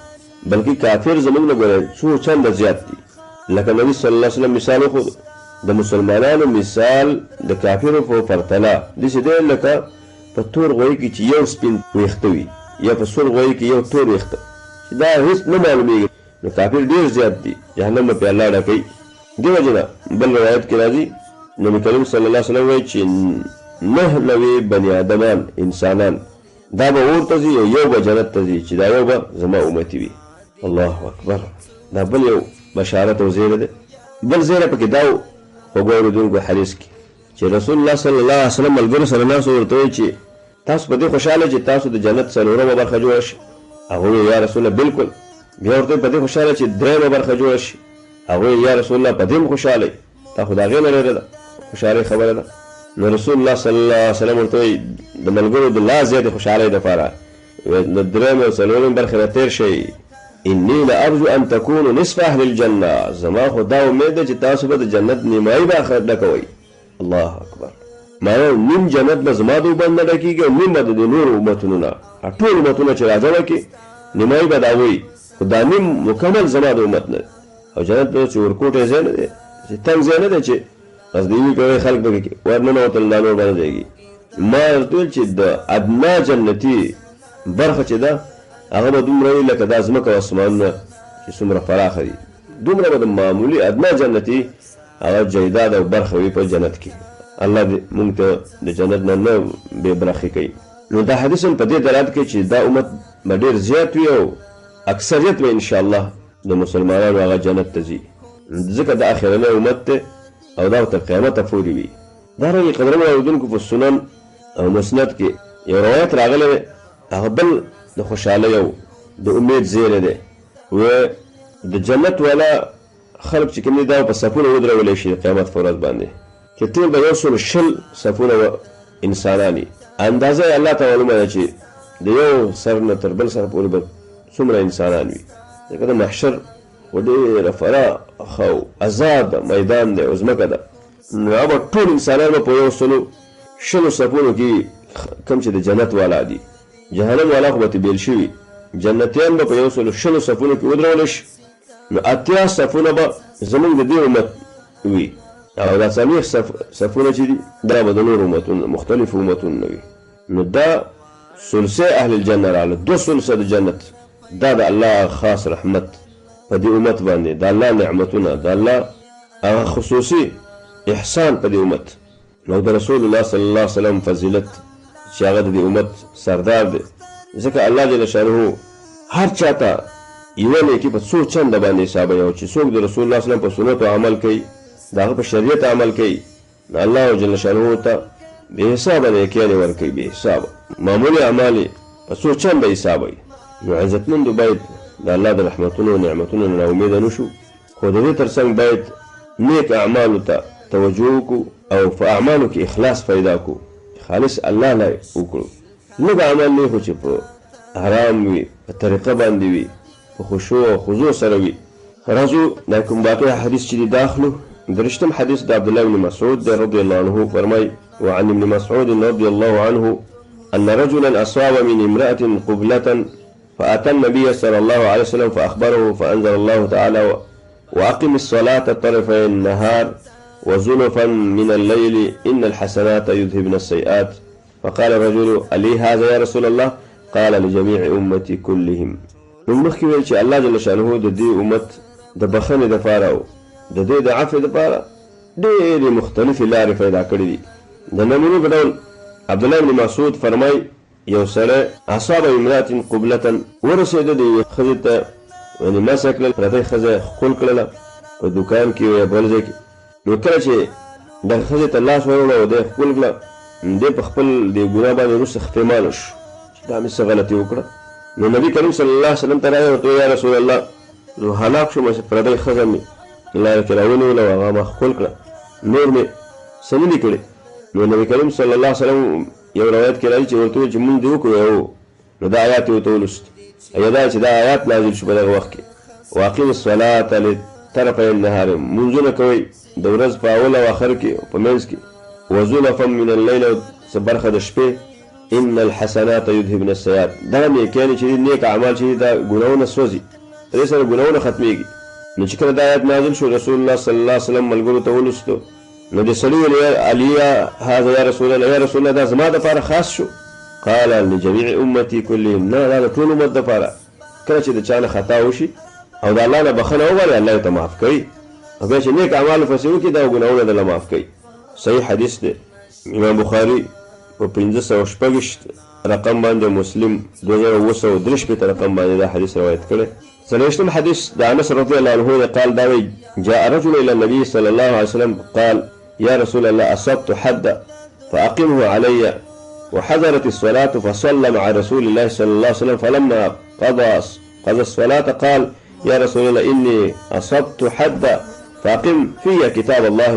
بلکې کافر زموږ نه ګوره څو چنده زیات دي لکه نبي صلی الله علیه وسلم مثال وښود د مسلمانانو مثال د کافرو په پرتله داسې دی لکه په تور غویي کې چې یو سپین ویښته وي یا په سور غویي کې یو تور ویښته چې دا هېڅ نه معلومېږي نو کافر ډېر زیات دي جهنم به پې الله ډکوي دې وجې نه بل روایت کې راځي نبي کریم صلی الله علیه وسلم وایي چې 9 بني آدمان انسانان دا به اور ته ځي او یو به جنت ته ځي چې دا یو به زما امتي وي الله اکبر دا بل یو بشارت او زیری دی بل زیری پکې دا و وګورو دونکو حدیث کې چې رسول الله صلی الله علیه وسلم ملګرو سره ناست ورته وایي چې تاسو په دې خوشحاله چې تاسو د جنت څلورمه برخه جوړه شي هغوی یا رسول الله بالکل بیا ورته په دې خوشحاله چې درېیمه برخه جوړه شي هغوی یا رسول الله په دې هم خوشحاله تا خو د هغې نه لرې ده خوشحالۍ خبره ده نو رسول الله صلی الله علیه وسلم ورته وایي د ملګرو د لا زیاتې خوشحالۍ دپاره د درېیمې او څلورمې برخې نه تېر شئ انی لارجو ان تکونوا نصف اهل الجنه زما خو دا امید ده چې تاسو به د جنت نیمایي برخه ډکوئ الله اکبر معنی نیم جنت به زما د اوبند نه ډکېږي او نیم به د نورو امتونو نه ټول امتونه چې راجمع کړي نیمایي به د هغوی خو دا نیم مکمل زما د امت نه او جنت به چې ورکوټی ځای نه دی چې تنګ ځای نه دی چې بس د یوې پیړۍ خلک به ورننوتل دا نور به نه ځایږي ما ورته ویل چې د ادنا جنتي برخه چې ده هغه به دومره وي لکه دا ځمکه او اسمانونه چې څومره پراخه دي دومره به د معمولي ادنا جنتي هغه جیداد او برخه وي په جنت کې الله دې موږ ته د جنت نه نه بې برخې کوي نو دا حدیث هم په دې دلالت کوي چې دا امت به ډېر زیات وي او اکثریت به انشاءالله د مسلمانانو هغه جنت ته ځي ځکه د اخرنی امت دی او دا تر قیامته پورې وي دارنګې قدرمنو اورېدونکو په سنن او مسند کې یو روایت راغلی دی هغه بل د خوشحالۍ او د امید زیری دی و د جنت والا خلق چې کوم دي دا په صفونه ودرولی شي د قیامت په ورځ باندې چې ټول به 120 صفونه انسانان وي اندازه یې الله ته معلومه ده چې د یو سر نه تر بل سر پورې به څومره انسانان وي ځکه د محشر خو ډېره فراخ او ازاد میدان دی او ځمکه ده نو هغه ټول انسانان به په 120 شلو صفونو کې کوم چې د جنت والا دي، جهنم والا خو به بیل شوي، جنتیان به په یو سلو شلو صفونو کې ودرول شي. نو اتیا صفونه به زمونږ د دې امت وي، او دا څلوېښت صفونه چې دي دا به د نور امتونو مختلفو امتونو نه وي. نو دا ثلثي اهل الجنه راغله، 2 ثلثه د جنت. دا د الله خاص رحمت په دې امت باندې، د الله نعمتونه، د الله هغه خصوصي احسان په دې امت. نو د رسول الله صلی الله علیه وسلم فضیلت چې هغه د دې امت سردار دی، ځکه الله جل شانه هر چاته یوه نیکي په څو چنده باندې حسابوي، او چې څوک د رسول الله صلی الله علیه وسلم په سنتو عمل کوي، د هغه په شریعت عمل کوي، نو الله جل شانه ته بې حسابه نیکیانې ورکوي، بې حسابه معمولي اعمال په څو چنده حسابوي. نو عزتمندو باید د الله د رحمتونو او نعمتونو نه امیده نه شو، خو د دې تر څنګ باید نیک اعمالو ته توجه وکړو او په اعمالو کې اخلاص پیدا کړو، خالص الله لا وکړو. لږ عمل نه خو چې په حرام وي، په طریقه باندې وي، په خشوع او خضوع سره وي. راځو دا کوم باقي حدیث چې داخلو. درشتم حديث عبد الله بن مسعود رضي الله عنه فرمي: وعن ابن مسعود رضي الله عنه أن رجلا أصاب من امرأة قبلة فأتى النبي صلى الله عليه وسلم فأخبره فأنزل الله تعالى: وأقم الصلاة طرفي النهار وزلفا من الليل إن الحسنات يذهبن السيئات. فقال الرجل: ألي هذا يا رسول الله؟ قال: لجميع أمتي كلهم. من مخکې ویل چې الله جل شانه د دې امت د بخښنې دپاره او د دې د عفو دپاره ډېرې مختلفې لارې پیدا کړي دي. د نمونې په ډول عبد الله بن مسعود فرمایي یو سړی اصاب امرأة قبلة ورسېده د یوې ښځې ته، یعنې مسح کړل، پرتۍ ښځه ښکل کړله په دوکان کې یا بل ځای کې. نو کله چې دغه ښځې ته لاس وروړه او دی ښکل کړه، دی په خپل دې ګناه باندې وروسته ښپېمانه شو چې دا مې څه غلطي وکړه. نو نبي کریم صلی الله علیه وسلم ته راغی، ورته یا رسول الله زه هلاک شوم چې پردۍ ښځه مې لاره کې راونیوله او هغه ما ښکل کړه، نور مې څه نه دي کړي. نو نبي کریم صلی الله علیه وسلم یو روایت کې راځي چې ورته وویل چې مونږ دې وکړو، نو دا آیات یې ورته ولوست. یا دا چې دا آیات نازل شو په دغه وخت کې: واقیم الصلاة لطرفي النهار، مونځونه کوئ د ورځ په اول او اخر کې او په منځ کې، وزلفا من الليل، او څه برخه د شپې، ان الحسنات يذهبن السيئات، دا نیکیانې چې نیک اعمال چې دا ګناهونه سوځي، دې سره ګناهونه ختمېږي. نو چې کله دا آیات نازل شو رسول الله صلی الله علیه وسلم ملګرو ته ولوستو، نو دې سړي ویل: علي هذا یا رسول الله، یا رسول الله دا زما دپاره خاص شو؟ قال: لجميع امتي كلهم، نه دا د ټول امت دپاره. کله چې د چا نه خطا وشي او د الله نه بخښنه وغواړي، الله یې ته معاف کوي، او بیا چې نیک اعمالو پسې وکړي دا ګناهونه درله معاف کوي. صحیح حدیث دی، امام بخاري په 566 رقم باندې، مسلم 2783 رقم باندې دا حدیث روایت کړی. څلوېښتم حدیث د انس رضی الله عنه قال داوي: جاء رجل الى النبي صلى الله عليه وسلم قال: يا رسول الله اصبت حدا فاقمه علي، وحضرت الصلاة فصلى مع رسول الله صلى الله عليه وسلم، فلما قضى الصلاة قال: يا رسول الله إني أصبت حدا فأقم في كتاب الله.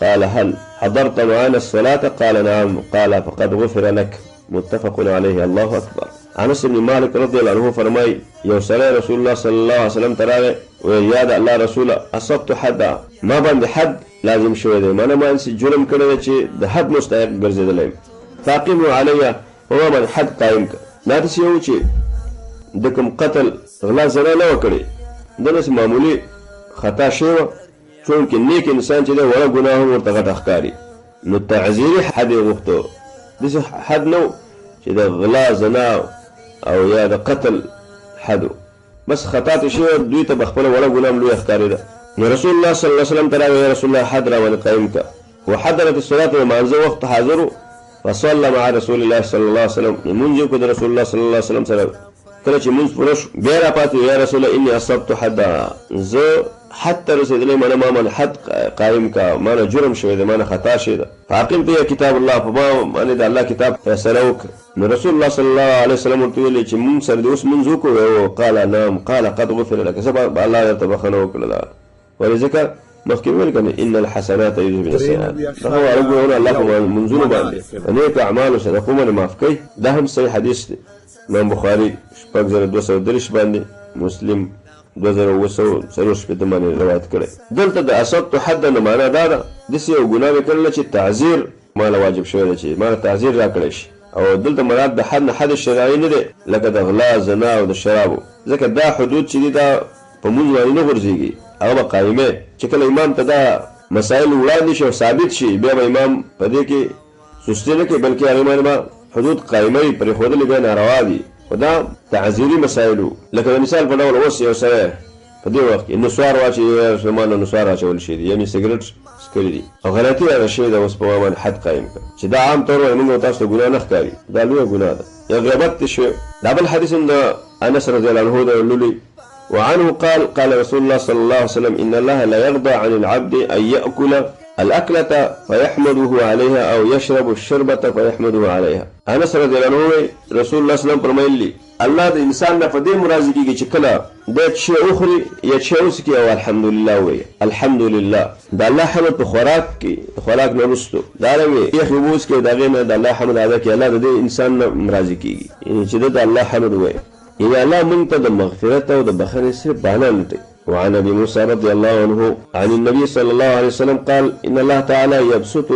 قال: هل حضرت معنا الصلاة؟ قال: نعم. قال: فقد غفر لك. متفق عليه. الله أكبر. انس بن مالك رضي الله عنه فرمای یو سړی رسول الله صلی الله علیه وسلم ته راغی، ویل: یا د الله رسوله اصبت حدا، ما باندې حد لازم شوی دی، ما نه باندې جرم کړی دی چې د حد مستحق ګرځېدلی یم. فاقموا علیه، په ما باندې حد قایم کړه. دا داسې یو چې د کوم قتل غلا زنا نه وه کړې، دغسې معمولي خطا شوې وه، چونکې نیک انسان چې دی وړه ګناه هم ورته غټه ښکاري. نو تعزیري حد یې غوښته، داسې حد نه و چې د غلا زنا او یا د قتل حد، بس خطا ته شوې دوی ته به خپله وړه ګناه هم لویه ښکارېده. نو رسول الله صلی الله علیه وسلم ته راغی: یا رسول الله حد را باندې قایم کړه. وحضرت الصلاة، لمانځه وخت حاضر و. فصلى مع رسول الله صلی الله علیه وسلم، لمونځ یې وکړو د رسول الله صلی الله علیه وسلم سره. کله چې مونځ پوره شو بیا را پاتې: یا رسول الله اني اصبت حدا، زه حد ته رسېدلی، ما نه ما باندې حد قایم کا، ما نه جرم شوی دی، ما نه خطا شوې ده. فاقم فی کتاب الله، په ما باندې د الله کتاب فیصله وکړه. نو رسول الله صلی الله علیه وسلم ورته ویلې چې مونږ سره دې اوس مونځ وکړو؟ قال: نعم. قال: قد غفر لك، زه به الله درته بخښنه وکړله. ولې ځکه مخکې ویل کنه ان الحسنات یذهبن السیئات، دغه وړه ګناهونه الله په منځونو باندې په نیکو اعمالو صدقو باندې معاف کوي. دا هم صحیح حدیث دی، امام بخاري 6230 باندې، مسلم 2740 باندې روایت کړی. دلته د اصبت حد نه معنا دا ده داسې یو ګناه مې کړله چې تعزیر ما له واجب شوی دی چې ما له تعزیر راکړی شي. او دلته مراد د حد نه حد شرعي نه دی لکه د غلا زنا او د شرابو، ځکه دا حدود چې دي دا په مونځ باندې نه غورځېږي، هغه به قایمې. چې کله امام ته دا مسایل وړاندې شي او ثابت شي بیا به امام په دې کې سستي نه کوي بلکې هغې باندې به حدود قایموي، پرېښودلې بیا ناروا دي. خو دا تعزیري مسایلو لکه د مثال په ډول اوس یو سړی په دې وخت کې نسوار واچوي، مسلمانانو نسوار اچول شوي دي، یعنې سګرټ څکلي دي او غلطي هغه شوې ده، اوس په ما باندې حد قایم کړه چې دا عام طور باندې موږ تاسو ته ګناه نه ښکاري، دا لویه ګناه ده یا غیبت دې شوی. دا بل حدیث هم د انس رضی الله عنه ده لولي وعنه قال قال رسول الله صلى الله عليه وسلم إن الله لا يرضى عن العبد أن يأكل الأكلة فيحمده عليها أو يشرب الشربة فيحمده عليها. انس رضی الله عنه رسول الله صلی الله علیه وسلم فرمایلی الله د انسان نه په دې مرضی کېږي چې کله د شی اخري یا شی وسکي او الحمدلله وي، الحمدلله د الله حمد په خوراک کې خوراک نه رسټو دا لوي یخ وبوس کې دغه نه د الله حمد ادا کې الله د انسان نه مرضی کېږي، یعنی چې د الله حمد وي، یعنی الله مونږ ته د مغفرت او د بخښنې صرف بهانه لټي. وعن ابي موسى رضي الله عنه عن النبي صلى الله عليه وسلم قال ان الله تعالى يبسط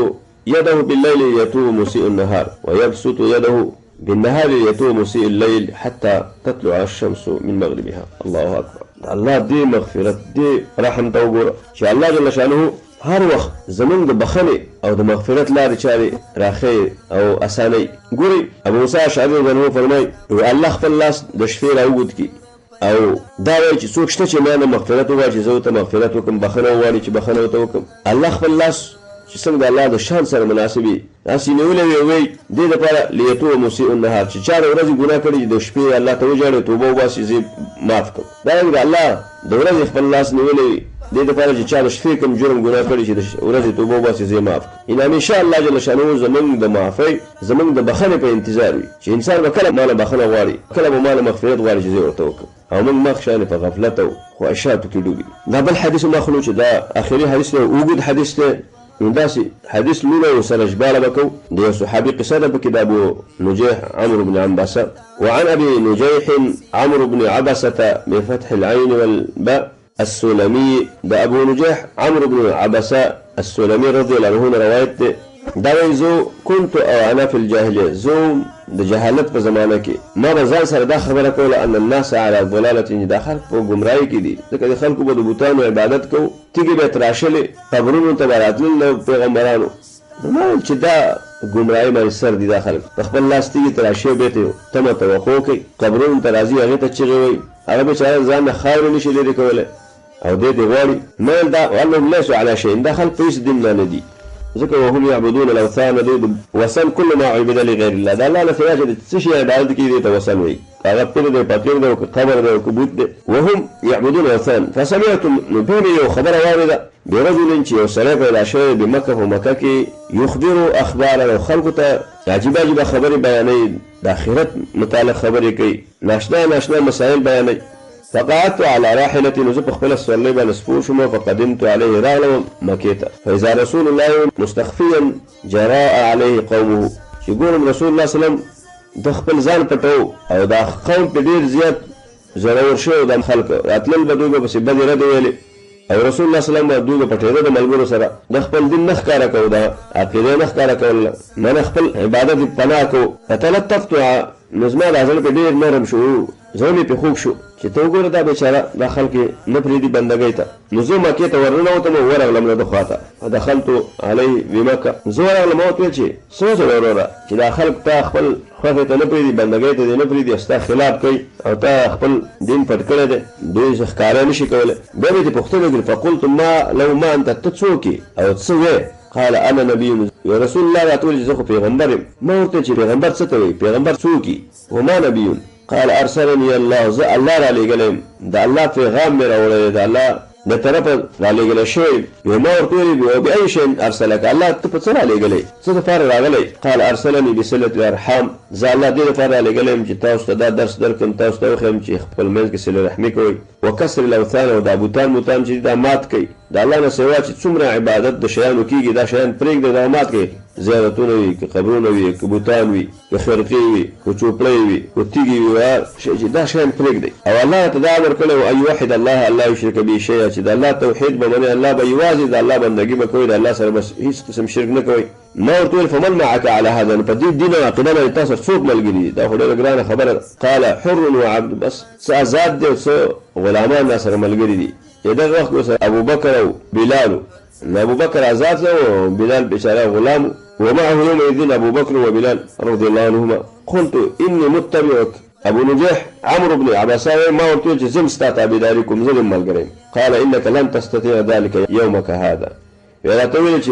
يده بالليل يتوب مسيء النهار ويبسط يده بالنهار يتوب مسيء الليل حتى تطلع الشمس من مغربها. الله اكبر. الله دې مغفرت دې رحم ته وګوره چې الله جل شانه هر وخت زمونږ د بخښنې او د مغفرت لارې چارې راښیي او اسانوي. ګورئ ابو موسی اشعري رضی الله عنه فرمایي الله خپل لاس د شپې راوږد کړي او دا وایي چې څوک شته چې ما نه مغفرت وغواړي چې زه ورته مغفرت وکړم، بخښنه وغواړي چې بخښنه ورته وکړم. الله خپل لاس چې څنګه د الله د شان سره مناسب وي داسې نیولی وي وایي دې دپاره لیتوب مسیء النهار چې چا د ورځې ګناه کړي د شپې الله ته وژاړي توبه وباسي زه معاف کړم. دارنګه د الله د ورځې خپل لاس نیولی وي دې دپاره چې چا د شپې کوم جرم ګناه کړي چې د ورځې توبه وباسي زه معاف کړم. ان همیشه الله جل شانه زمونږ د معافۍ زمونږ د بخښنې په انتظار وي چې انسان به کله ماله بخښنه غواړي، کله به ماله مغفرت غواړي چې زه ورته وکړم او موږ مخ شانې په غفلت او خواهشاتو کې ډوبي. دا بل حدیث مخلو چې دا آخري حدیث دی، اوږد حدیث دی، نو داسې حدیث لوله سره ژباړه به کوو. د یو صحابي قصه ده پکې د ابو نجیح عمرو بن عبسة. وعن ابي نجيح عمرو بن عبسة بفتح العين والباء السلمي. د ابو نجيح عمرو بن عبسة السلمي رضي الله عنه روایت ده دا وایي زه كنت او انا في الجاهليه، زه د جهالت په زمانه کې ما به ځان سره دا خبره کوله ان الناس على ضلاله، چې دا خلک په ګمراهۍ کې دي، ځکه د خلکو به د بوتانو عبادت کوو، تیږې به یې تراشلې، قبرونو ته به راتلل د پیغمبرانو. ما ویل چې دا ګمراهۍ باندې سر دي، دا خلک په خپل لاس تیږې تراشي بیا ته تمه توقع کوي، قبرونو ته راځي هغې ته چغې وایي، هغه بېچاره ځان نه خاورې نشي لرې کولی او دې ته غواړي. ما ویل دا وانهم لیسوا على شیء، دا خلک په هېڅ دین نه دي، ځکه وهم یعبدون الاوثان، دوی وثن کل ما عبد لغیر الله، دا الله نه سوا چې د څه شي عبادت کوي دې ته وثن وایي، هغه پیر دی، فقیر دی، قبر دی، کبوت دی. وهم یعبدون الاوثان. فسمعتم نو دوی یو خبره واورېده برجل چې یو سړی پیدا شوی بمکه په مکه کې یخبرو اخباره، خلکو ته عجیبه عجیبه خبرې بیانوي، د آخرت متعلق خبرې کوي، ناشنا ناشنا مسایل بیانوي. فقعدت على راحلتي، نو زه په خپله سورلۍ باندې سپور شوم، فقدمت عليه راغلم مکې ته، فاذا رسول الله مستخفیا جراء عليه قومه، چې ګورم رسول الله صلی الله علیه وسلم د خپل ځان پټو او دا قوم په ډېر زیات زړور شوي د خلک راتلل به دوی به پسې بدې ردې ویلې او رسول الله صلی الله علیه وسلم دوی به پټېده د ملګرو سره، د خپل دین نه ښکاره کوو، د عقیدې نه ښکاره کوله، نه خپل عبادت پناه کوو. فتلطفت، نو زما دا زړه پې ډېر نرم شو، زړه مې پې خوږ شو چې ته وګوره دا بېچاره دا خلک یې نه پرېږدي بندګۍ ته. نو زه مکې ته ورننوتم او ورغلم له ده خواته، فدخلت علیه بمکه، زه ورغلم او ورته ویل چې څه وچله وروره چې دا خلک تا خپل خوښې ته نه پرېږدي، بندګۍ ته دې نه پرېږدي، ستا خلاف کوي او تا خپل دین پټ کړی دی، دوی ښکاره نه شي کولی. بیا مې ترې پوښتنه وکړې فقلت ما لو ما انت، ته څوک یې او څه وې؟ قال انا نبي، یا رسول الله راته ویل چې زه خو پیغمبر یم. ما ورته چې پیغمبر څه ته وایي، پیغمبر څوک یې؟ وما نبي. قال ارسلني الله، زه الله را لېږلی یم، د الله پیغام مې راوړی دی، د الله د طرفه را لېږلی شوی. نو ما ورته ویلي وبأي شیء ارسلک، الله ته په څه را لېږلی، څه دپاره راغلی؟ قال ارسلني بصلة الارحام، زه الله دې دپاره را لېږلی یم چې تاسو ته دا درس درکړم، تاسو ته وښیم چې خپل منځ کې صله رحمي کوئ، وکسر الاوثان، او دا بوتان چې دا مات کوي، د الله نه سوا چې څومره عبادت د شیانو کېږي دا شیان پرېږدئ، دا مات کوي، زیارتونه وي که قبرونه وي که بوتان وي که خرقې وي که چوپړۍ وي که تیږې وي دا شیان پرېږدئ او الله ته دا امر کړی و ان یوحد الله الله یشرک به شیئا چې د الله توحید به منئ الله به یوازې د الله بندګي به کوئ د الله سره بس هېڅ قسم شرک نه کوئ ما ورته وویل فمن معک علی هذا نو په دې دین او عقیده باندې تا سره څوک ملګري دي دا خو ډېره ګرانه خبره ده قال حر وعبد بس څه آزاد دي او څه غلامان را سره ملګري دي دغه وخت سره ابوبکر او بلال ابوبکر آزاد او بلال بیچاره غلام ومعه يومئذ ابو بكر وبلال رضي الله عنهما قلت اني متبعك ابو نجيح عمرو بن عباسه ما قلت زم استطاع بداركم زم ملګری قال انك لن تستطيع ذلك يومك هذا يا تویل چې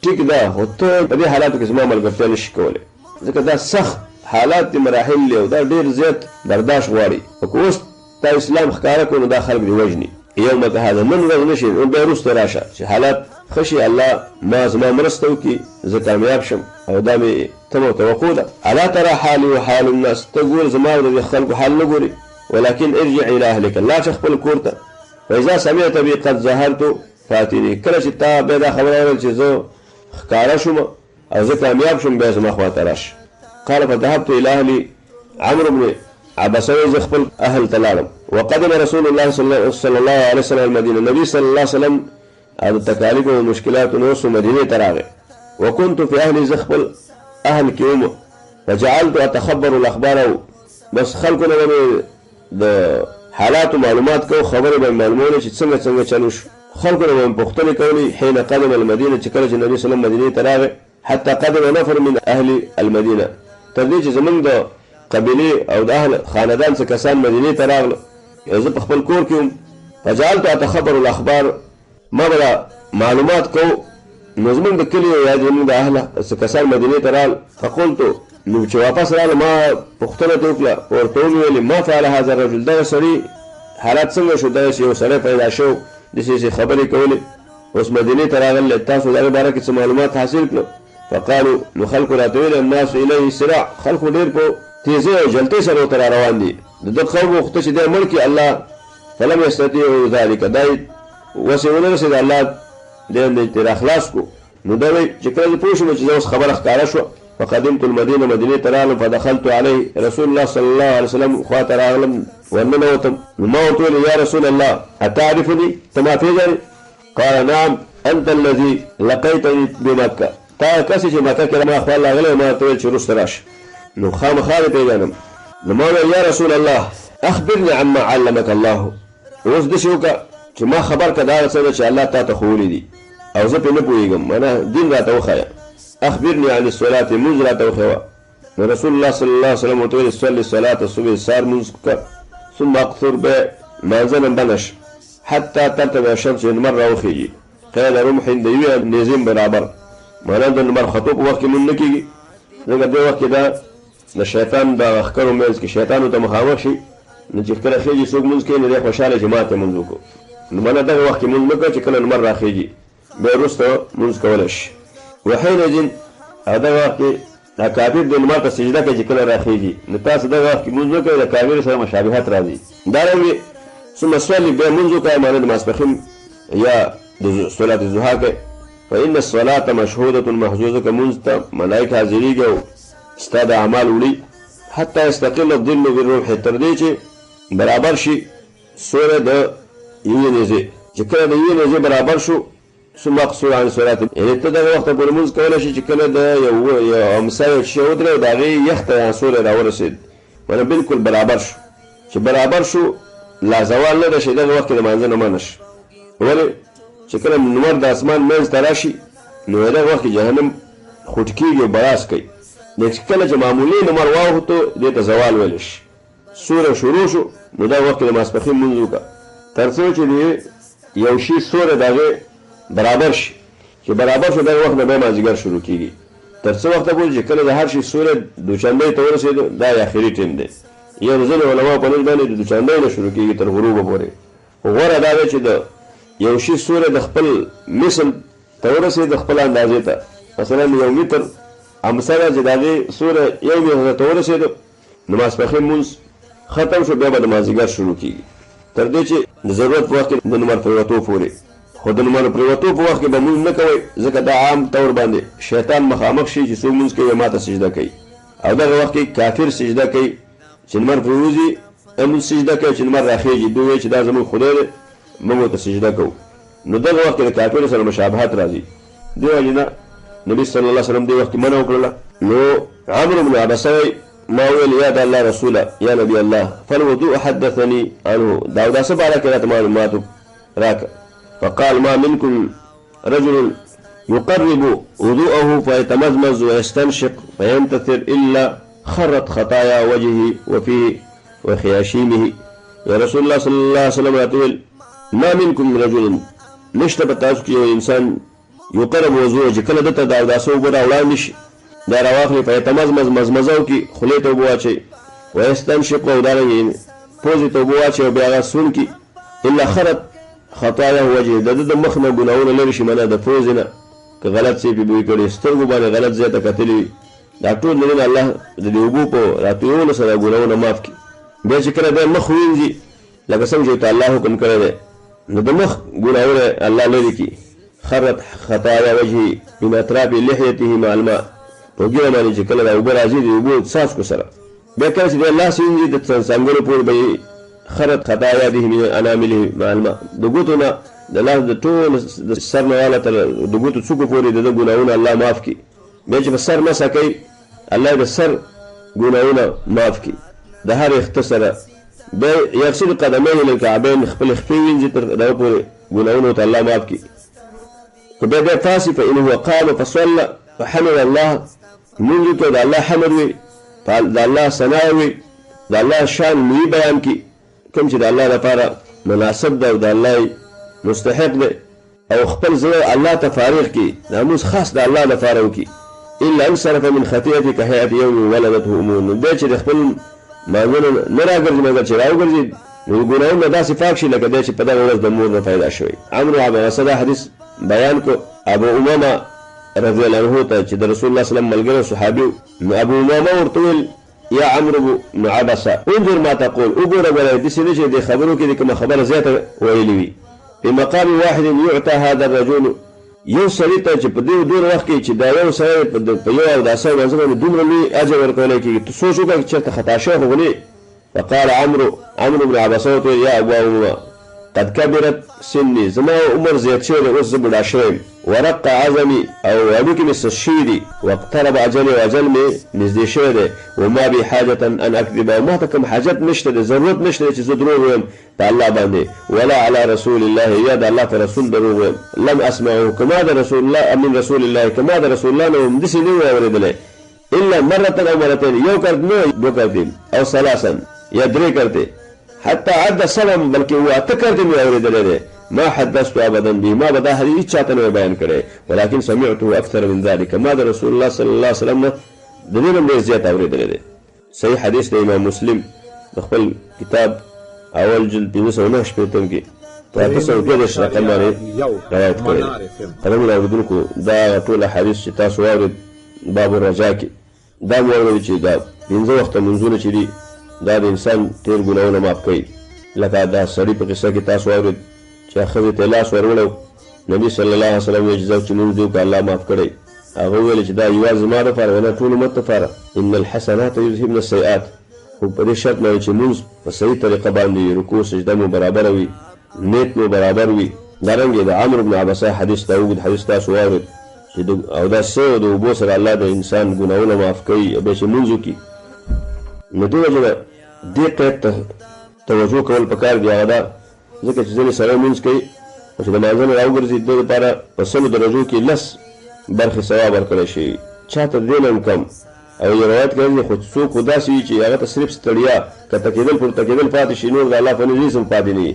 ټیک دا هو ته په دې حالاتو کې زما ملګرتیا نشي کولای ځکه دا سخت حالات دي مراحل له دا ډیر زیات برداشت غواړي او اوس تا اسلام ښکارا کړو دا خلک دی وجني يومك هذا من ورځ نشي او به وروسته راشه چې حالات خشي الله ما زما مرسته وکي زه کامیاب شم او دا مې تمه توقع ده الا ترى حالي وحال الناس تقول زما د خلکو حال نه ګوري ولكن ارجع الى اهلك لا تخبل كورته فاذا سمعت بي قد ظهرت فاتني کله چې تا به دا خبره ورل چې زه ښکارا شم او زه کامیاب شم به زما خواته راشه قال فذهبت الى اهلي عمرو بن عباسه ز خپل اهل تلالم وقدم رسول الله صلى الله عليه وسلم المدينه النبي صلى الله عليه وسلم هذا التكاليف والمشكلات ونوصل مدينه تراغي وكنت في اهلي زخبل اهل كيوم فجعلت اتخبر الاخبار بس خلقنا د حالات ومعلومات کو خبره به معلومونه چې څنګه چلوش خلقنا من پختنه کوي حين قدم المدينه چې کله النبي صلى الله عليه وسلم مدينه تراغي حتى قدم نفر من اهل المدينه تر دې چې زمونږ د قبيله او د اهل خاندان څخه کسان مدینه ته راغله یو په خپل کور کې فجعلت اتخبر الاخبار ما بلا معلومات کو نظم د کلی یا د اهل څخه کسان مدینه ته راغله فقلت نو چې واپس راغله ما پختنه وکړه ورته ویل ما فعل هذا الرجل دا سړي حالات څنګه شو دا یو سړی پیدا شو د څه خبرې کولې اوس مدینه ته راغله تاسو دا باره کې معلومات حاصل کړو فقالوا نو خلق راتویل الناس الیه سرع خلق ډیر په تیزه او جلته سره تر روان دي د قوم وخت چې د ملک الله فلم يستطيعوا ذلك دای وسونه رسول الله د تر اخلاص کو نو دوی چې کله پوښتنه چې اوس خبره ښکارا شو فقدمت المدينه مدینه ترالم فدخلت عليه رسول الله صلى الله عليه وسلم خاطر اعلم ونموتم الموت يا رسول الله اتعرفني كما تجري قال نعم انت الذي لقيتني بمكه تا کسي چې مکه کې ما خپل غلې ما ته چې رستراش نو خامخاله پیژنم نو ما یا رسول الله اخبرني عما علمك الله اوس د شوکا چې ما خبر کړه څه چې الله تعالی خولې دي او زه په نه پوهیږم انا دین راته وخایا اخبرني عن الصلاه منذ راته وخوا رسول الله صلى الله عليه وسلم وتقول صلي صلاه الصبح صار منذ ثم اقصر به منزلا بنش حتى ترتفع الشمس مره وخيجي قال رمح ديوي نزيم برابر معنا د نمبر خطوب وخت مون نکیږي دغه د وخت دا د شیطان د اخکرو مېز کې شیطانو ته مخامخ شي نو چې کله خېږي څوک مونږ کې نه خوشاله جماعت مونږ کو نو معنا دغه وخت مونږ نه چې کله نمبر راخېږي به وروسته مونږ کولای شي وحينئذ هذا وخت دا کافر د نمبر ته سجده کوي چې کله راخېږي نو تاسو دغه وخت مونږ نه کوي د کافر سره مشابهت راځي دا رنګ ثم صلي به مونږ کوي معنا د ماسپخین یا د صلات الضحى کې فإن الصلاة مشهودة محجوزة كمنزة ملائكة حاضريږي او استاد اعمال وړي حتى يستقل الظل بالروح تردي چې برابر شي سوره د یونیزه چې کله د یونیزه برابر شو ثم اقصر عن صلاه یعنی ته دغه وخت په منځ کولای شي چې کله د یو امسای شو درې دغه یخته سوره راورسید ونه بالکل برابر شو چې برابر شو لا زوال نه شي دغه وخت د مانځ نه منش ولی چې کله نور د اسمان منځ ته راشي نو دغه وخت جهنم خوټ کېږي او براس کوي د کله چې معمولی نمبر واوته د ته زوال ویل شي سوره شروع شو نو دا وخت د ماسپخین منځ وکړه تر څو چې یو شی سوره دغه برابر شي چې برابر شو دغه وخت به مازیګر شروع کیږي تر څو وخت پورې چې کله د هر شي سوره دوچندې ته ورسېد دا اخري ټیم دی یو ځل علماء په نسبت باندې د دوچندې نه شروع کیږي تر غروب پورې غوړه دا چې د یو شی سوره د خپل مثل ته ورسېد د خپل اندازې ته مثلا یو متر امثله چې دغه سوره یو متر ته ورسېد نو ماسپخین مونږ ختم شو بیا به د مازیګر شروع کیږي تر دې چې د ضرورت په وخت د نمبر په وته پورې خو د لمر پرېوتو په وخت کې به مونځ نه کوئ ځکه دا عام طور باندې شیطان مخامخ شي چې څوک مونځ کوي ما ته سجده کوي او دغه وخت کې کافر سجده کوي چې لمر پرېوځي مونځ سجده کوي چې لمر راخېږي دوی وایي چې دا زموږ خدای دی موږ ورته سجده کوو نو دغه وخت کې د کافرو سره مشابهت راځي دې وجې نه نبي صلی الله علیه وسلم دې وخت کې منع وکړله نو عمرو بن عبسه ما ویل یا د الله رسوله یا نبي الله فالوضوء حدثني عنه دا اوداسه باره کې راته معلومات راکړه فقال ما منكم رجل يقرب وضوءه فيتمزمز ويستنشق فينتثر إلا خرت خطايا وجهه وفيه وخياشيمه يا رسول الله صلى الله عليه وسلم راتويل ما منكم رجل نشته په تاسو کې یو انسان يقرب وضوءه چې کله دته دا اوداسه اوبه راوړاندې شي دا راواخلي فيتمزمز مزمزه وکړي خولې ته اوبه واچوي ويستنشق او دارنګې پوزې ته اوبه واچوي او بیا هغه سون کړي إلا خرت خطايا وجه د مخ نه ګناونه لري شي منه د پوز نه که غلط سی په بوی کړي سترګو باندې غلط ځای ته کتلی دا ټول نه الله د دې اوبو په راتویولو سره ګناونه معاف کړي بیا چې کله د مخ وینځي لکه څنګه چې الله حکم کړی دی نو د مخ ګناونه الله لري کړي خرت خطايا وجهه من اطراف لحيته مع الماء په ګیره باندې چې کله د اوبه راځي د اوبو څاڅکو سره بیا کله چې د الله سینځي د څنګلو پورې به خرت خطايا به من انامله مع الماء د ګوتو نه د لاس د ټول د سر نه والا تر د ګوتو څوکو پورې د ګناونه الله معاف کړي بیا چې په سر مسح کوي الله د سر ګناونه معاف کړي د هر اختصره د یغسل قدميه للكعبين خپل خپې وینځي تر دغه پورې ګناونه ته الله معاف کړي که بیا بیا فاسي فإنه قام فصلى فحمد الله منځ کې د الله حمد وي د الله ثنا وي د الله شان لوی بیان کړي کوم چې د الله لپاره مناسب ده او د الله مستحق ده او خپل زړه الله ته فارغ کړي ناموس خاص د الله لپاره وکړي الا انصرف من خطيئته كهيئة يوم ولدته امه نو دی چې د خپل مانځنه نه راګرځي مګر چې راوګرځي نو ګناهونه داسې پاک شي لکه دی چې په دغه ورځ د مور نه پیدا شوی عمرو عباسه دا حدیث بیان کو ابو امامه رضی الله عنه ته چې د رسول الله صلی الله علیه وسلم ملګری صحابي نو ابو امامه ورته ویل یا عمرو بن عبسه انظر ما تقول وګوره ګوره داسې نه چې د خبرو کې کومه خبره زیاته ویلې وي په مقام واحد يعطى هذا الرجل یو سړي ته چې په دې ډېر وخت کې چې دا یو سړی په یو اوداسه باندې دومره لوی اجر ورکولی کېږي ته سوچ وکړه چې چېرته خطا شوی خو غلې فقال عمرو بن عبسه ورته یا ابا امامه قد كبرت سني زما عمر زیات شوی دی اوس زه بوډا شوی یم ورق عظمي او هډوکي مې سس شوي دي واقترب اجلي واجل مې نږدې شوی دی وما بي حاجة ان اكذب او ما ته کوم حاجت نشته دی ضرورت نشته دی چې زه دروغ ویم په الله باندې ولا على رسول الله یا د الله په رسول دروغ ویم لم اسمعه كما د رسول الله من رسول الله كما د رسول الله نه همداسې نه وی اورېدلی الا مرة او مرتين یو کرت نه دو کرتين او ثلاثا یا درې کرتې حتى عد سلم بلکې هو اته کرتې مې اورېدلی دی ما حدثت ابدا به ما بدا حدیث چاته نه بیان کړي ولكن سمعته اكثر من ذلك ما د رسول الله صلی الله علیه وسلم د دې نه ډېر زیات اورېدلی دی صحیح حدیث د امام مسلم د خپل کتاب اول جلد 309 شپېتم کې په 313 رقم باندې روایت کړی قدرمنو اورېدونکو دا ټول حدیث چې تاسو واورئ باب الرجاء کې دا مو واورئ چې دا 15 وخته منځونه چې دي دا د انسان تیر ګناهونه معاف کوي لکه دا سړي په قصه کې تاسو واورئ چې ښځې ته لاس ورولو نبي صلی الله علیه وسلم وایي چې زه چې مونځ وکړه الله معاف کړی هغه وویل چې دا یوازې زما دپاره ونه ټول امت دپاره ان الحسنات یذهبن السیئات خو په دې شرط باندې چې مونځ په صحیح طریقه باندې رکوع سجده مو برابره وي نیت مو برابر وي دارنګې د عمرو بن عبسه حدیث دا اوږد حدیث تاسو واورئ چې اوداسه او د اوبو سره الله د انسان ګناهونه معاف کوي او بیا چې مونځ وکړي نو دې وجې نه دې قید ته توجه کول پکار دي هغه دا ځکه چې ځینې سړی مونځ کوي او چې د مانځه نه راوګرځي د دې لپاره په 100 درجو کې 10 برخې ثواب ورکړی شي چاته دې نه هم کم او یو روایت کوي خو څوک خو داسې وي چې هغه ته صرف ستړیا کته کېدل پورته کېدل پاتې شي نور د الله په نزد هم پاتې نه وي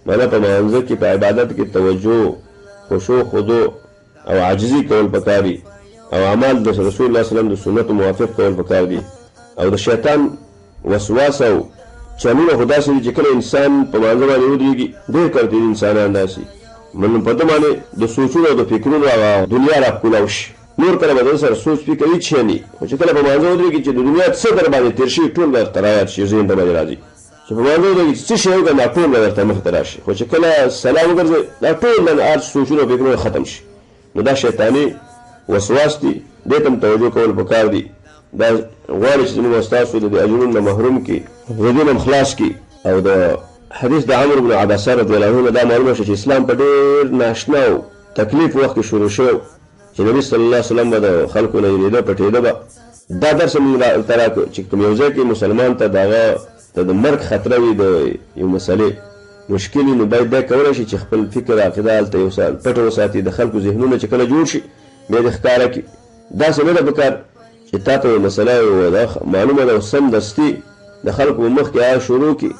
معنی په مانځه کې په عبادت کې توجه خشوع خضوع او عاجزي کول پکار دي او اعمال د رسول الله صلی الله علیه وسلم د سنتو موافق کول پکار دي او د شیطان وسواس او چانونه خدا سره چې کله انسان په مانځه باندې ودرېږي ډېر کوي انسانان داسې من په دې باندې د سوچونو او د فکرونو او دنیا راښکولاو شي نور کله به سره سوچ فکر هیڅ نه وي خو چې کله په مانځه ودرېږي چې د دنیا څه در باندې تېر شي ټول به قرایات شي ذهن ته باندې راځي چې چې په مانځه ولګي چې څه شی وکړه دا ټول به درته مخې ته راشي خو چې کله سلام وګرځوي دا ټول هر سوچونه فکرونه ختم شي نو دا شیطاني وسواس دي دې ته هم توجه کول پکار دي دا غواړي چې زموږ ستاسو د دې اجرونو نه محروم کړي غدون هم خلاص کړي او د حدیث د عمرو بن عباسه رضی الله عنه دا معلومه شوه چې اسلام په ډېر ناشنا او تکلیف وخت کې شروع شو چې نبي صلی الله علیه وسلم به د خلکو نه یېرېده پټېده به دا درس موږ ورته راکړو چې کوم یو ځای کې مسلمان ته د هغه ته د مرګ خطره وي د یو مسلې مشکل وي نو باید دا کولی شي چې خپل فکر عقیده هلته یو پټه وساتي د خلکو ذهنونه چې کله جوړ شي بیا دې ښکاره کړي داسې نه ده پکار چې تا ته مسله معلومه ده او سمدستي د خلکو مخ کې هغه شروع کړي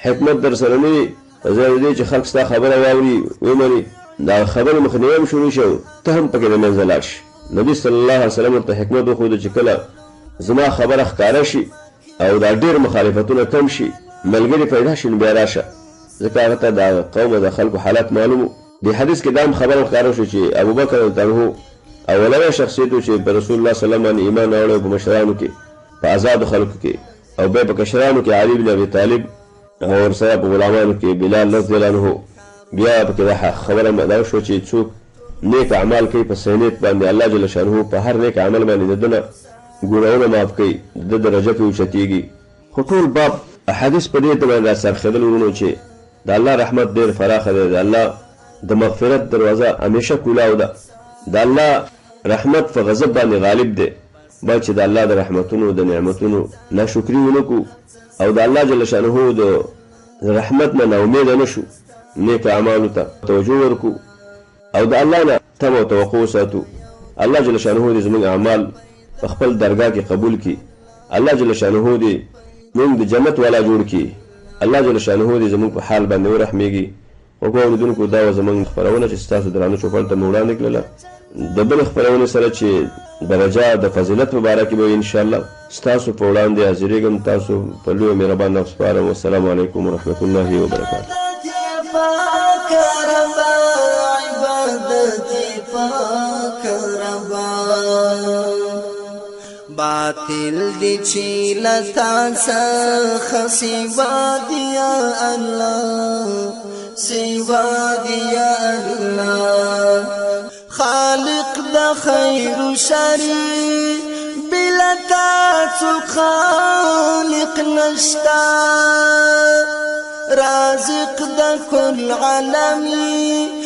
حکمت در سره نه وي په ځای د دې چې خلک ستا خبره واوري ومني دا خبرې مخنیوی هم شروع شي ته هم پکې د منځه لاړ شي نبي صلی الله علیه وسلم ورته حکمت وښوده چې کله زما خبره ښکاره شي او دا ډېر مخالفتونه کم شي ملګري پیدا شي نو بیا راشه ځکه هغه ته د قومه د خلکو حالت معلوم و دې حدیث کې دا هم خبره ښکاره شو چې ابوبکر رضی اولنی شخصیت و چې په رسول الله صلی الله علیه وسلم باندې ایمان راوړی په مشرانو کې په آزادو خلکو کې او بیا په کشرانو کې علي بن ابي طالب او ورسره په غلامانو کې بلال رضی الله عنه بیا پکې دا خبره دا شو چې څوک نیک اعمال کوي په سینیت باندې الله جل شانه په هر نیک عمل باندې د دنه ګناهونه معاف کوي د درجه په اوچتېږي خو ټول باب احادیث په دې ته باندې راڅرخېدل ورونو چې د الله رحمت ډېر فراخه دی د الله د مغفرت دروازه همیشه کولاو ده د الله رحمت په غضب باندې غالب دی باید چې د الله د رحمتونو د نعمتونو ناشکري ونه کړو او د الله جل شانه د رحمت نه ناامیده نه شو نیک اعمالو ته توجه ورکړو او د الله نه تمه او توقع وساتو الله جل شانه دې زموږ اعمال په خپل درګاه کې قبول کړي الله جل شانه دې موږ د جنت والا جوړ کړي الله جل شانه دې زموږ په حال باندې ورحمېږي وګورئ اوریدونکو دا وه زموږ خپرونه چې ستاسو درانه چوپړ ته مې وړاندې کړله د بلې خپرونې سره چې درجه د فضیلت په باره کې به انشاءالله ستاسو په وړاندې حاضرېږم تاسو په لوی مهربان نفس سپارم والسلام علیکم ورحمة الله وبرکاته باطل دی چی لتا څخه سوا دی یا الله سوا دی یا الله خالق د خیر و شر بلتا څوک خالق نشتا رازق د کل عالمي